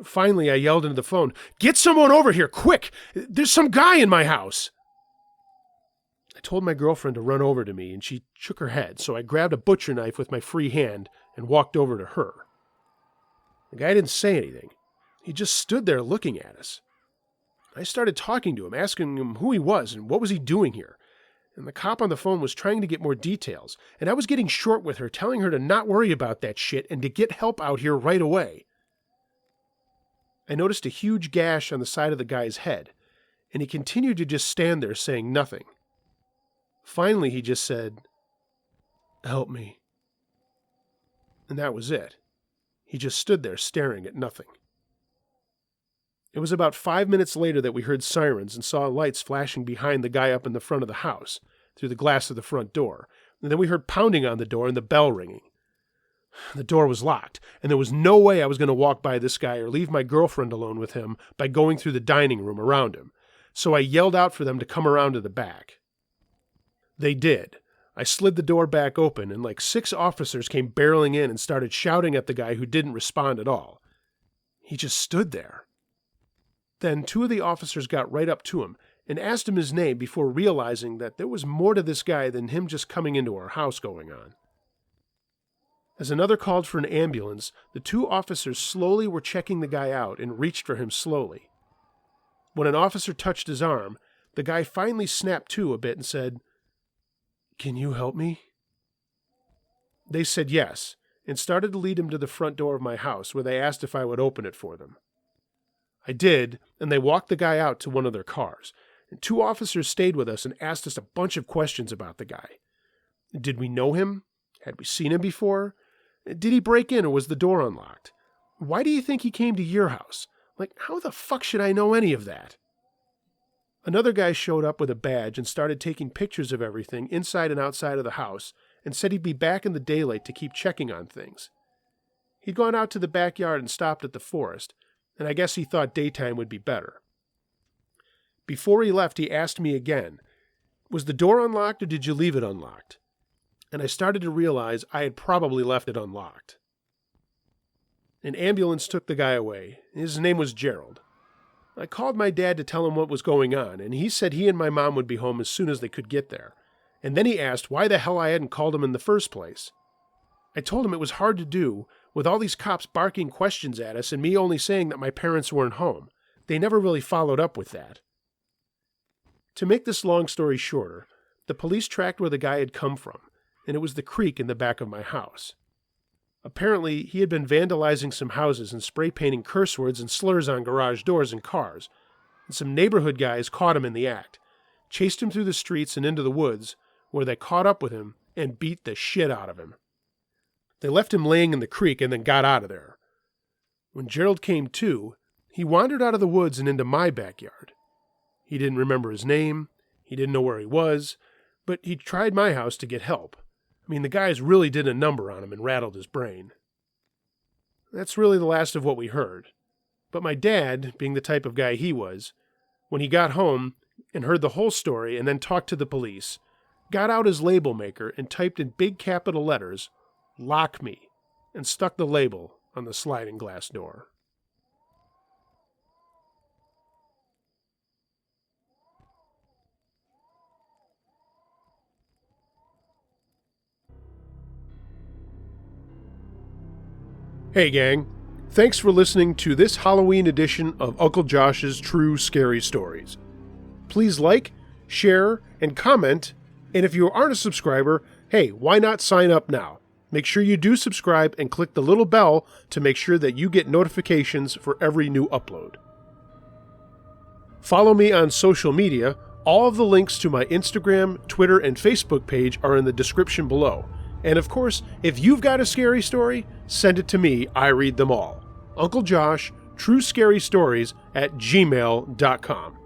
Finally, I yelled into the phone, "Get someone over here, quick! There's some guy in my house!" I told my girlfriend to run over to me, and she shook her head, so I grabbed a butcher knife with my free hand and walked over to her. The guy didn't say anything. He just stood there looking at us. I started talking to him, asking him who he was and what was he doing here. And the cop on the phone was trying to get more details, and I was getting short with her, telling her to not worry about that shit and to get help out here right away. I noticed a huge gash on the side of the guy's head, and he continued to just stand there saying nothing. Finally, he just said, "Help me." And that was it. He just stood there staring at nothing. It was about 5 minutes later that we heard sirens and saw lights flashing behind the guy up in the front of the house, through the glass of the front door, and then we heard pounding on the door and the bell ringing. The door was locked, and there was no way I was going to walk by this guy or leave my girlfriend alone with him by going through the dining room around him, so I yelled out for them to come around to the back. They did. I slid the door back open, and like 6 officers came barreling in and started shouting at the guy who didn't respond at all. He just stood there. Then 2 of the officers got right up to him and asked him his name before realizing that there was more to this guy than him just coming into our house going on. As another called for an ambulance, the 2 officers slowly were checking the guy out and reached for him slowly. When an officer touched his arm, the guy finally snapped to a bit and said, "Can you help me?" They said yes, and started to lead him to the front door of my house, where they asked if I would open it for them. I did, and they walked the guy out to one of their cars, and 2 officers stayed with us and asked us a bunch of questions about the guy. Did we know him? Had we seen him before? Did he break in or was the door unlocked? Why do you think he came to your house? How the fuck should I know any of that? Another guy showed up with a badge and started taking pictures of everything inside and outside of the house and said he'd be back in the daylight to keep checking on things. He'd gone out to the backyard and stopped at the forest, and I guess he thought daytime would be better. Before he left, he asked me again, "Was the door unlocked or did you leave it unlocked?" And I started to realize I had probably left it unlocked. An ambulance took the guy away. His name was Gerald. I called my dad to tell him what was going on, and he said he and my mom would be home as soon as they could get there. And then he asked why the hell I hadn't called him in the first place. I told him it was hard to do, with all these cops barking questions at us and me only saying that my parents weren't home. They never really followed up with that. To make this long story shorter, the police tracked where the guy had come from, and it was the creek in the back of my house. Apparently, he had been vandalizing some houses and spray painting curse words and slurs on garage doors and cars, and some neighborhood guys caught him in the act, chased him through the streets and into the woods, where they caught up with him and beat the shit out of him. They left him laying in the creek and then got out of there. When Gerald came to, he wandered out of the woods and into my backyard. He didn't remember his name, he didn't know where he was, but he tried my house to get help. The guys really did a number on him and rattled his brain. That's really the last of what we heard. But my dad, being the type of guy he was, when he got home and heard the whole story and then talked to the police, got out his label maker and typed in big capital letters, "Lock me," and stuck the label on the sliding glass door. Hey gang, thanks for listening to this Halloween edition of Uncle Josh's True Scary Stories. Please like, share, and comment, and if you aren't a subscriber, hey, why not sign up now? Make sure you do subscribe and click the little bell to make sure that you get notifications for every new upload. Follow me on social media. All of the links to my Instagram, Twitter, and Facebook page are in the description below. And of course, if you've got a scary story, send it to me. I read them all. Uncle Josh, truescarystories@gmail.com.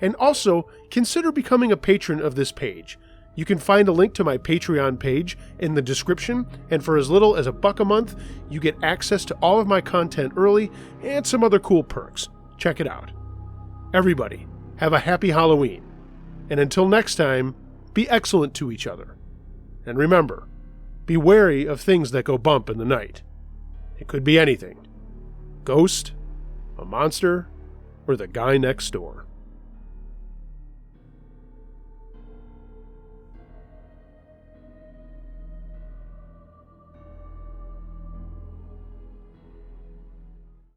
And also, consider becoming a patron of this page. You can find a link to my Patreon page in the description, and for as little as $1 a month, you get access to all of my content early and some other cool perks. Check it out. Everybody, have a happy Halloween. And until next time, be excellent to each other. And remember, be wary of things that go bump in the night. It could be anything. Ghost, a monster, or the guy next door.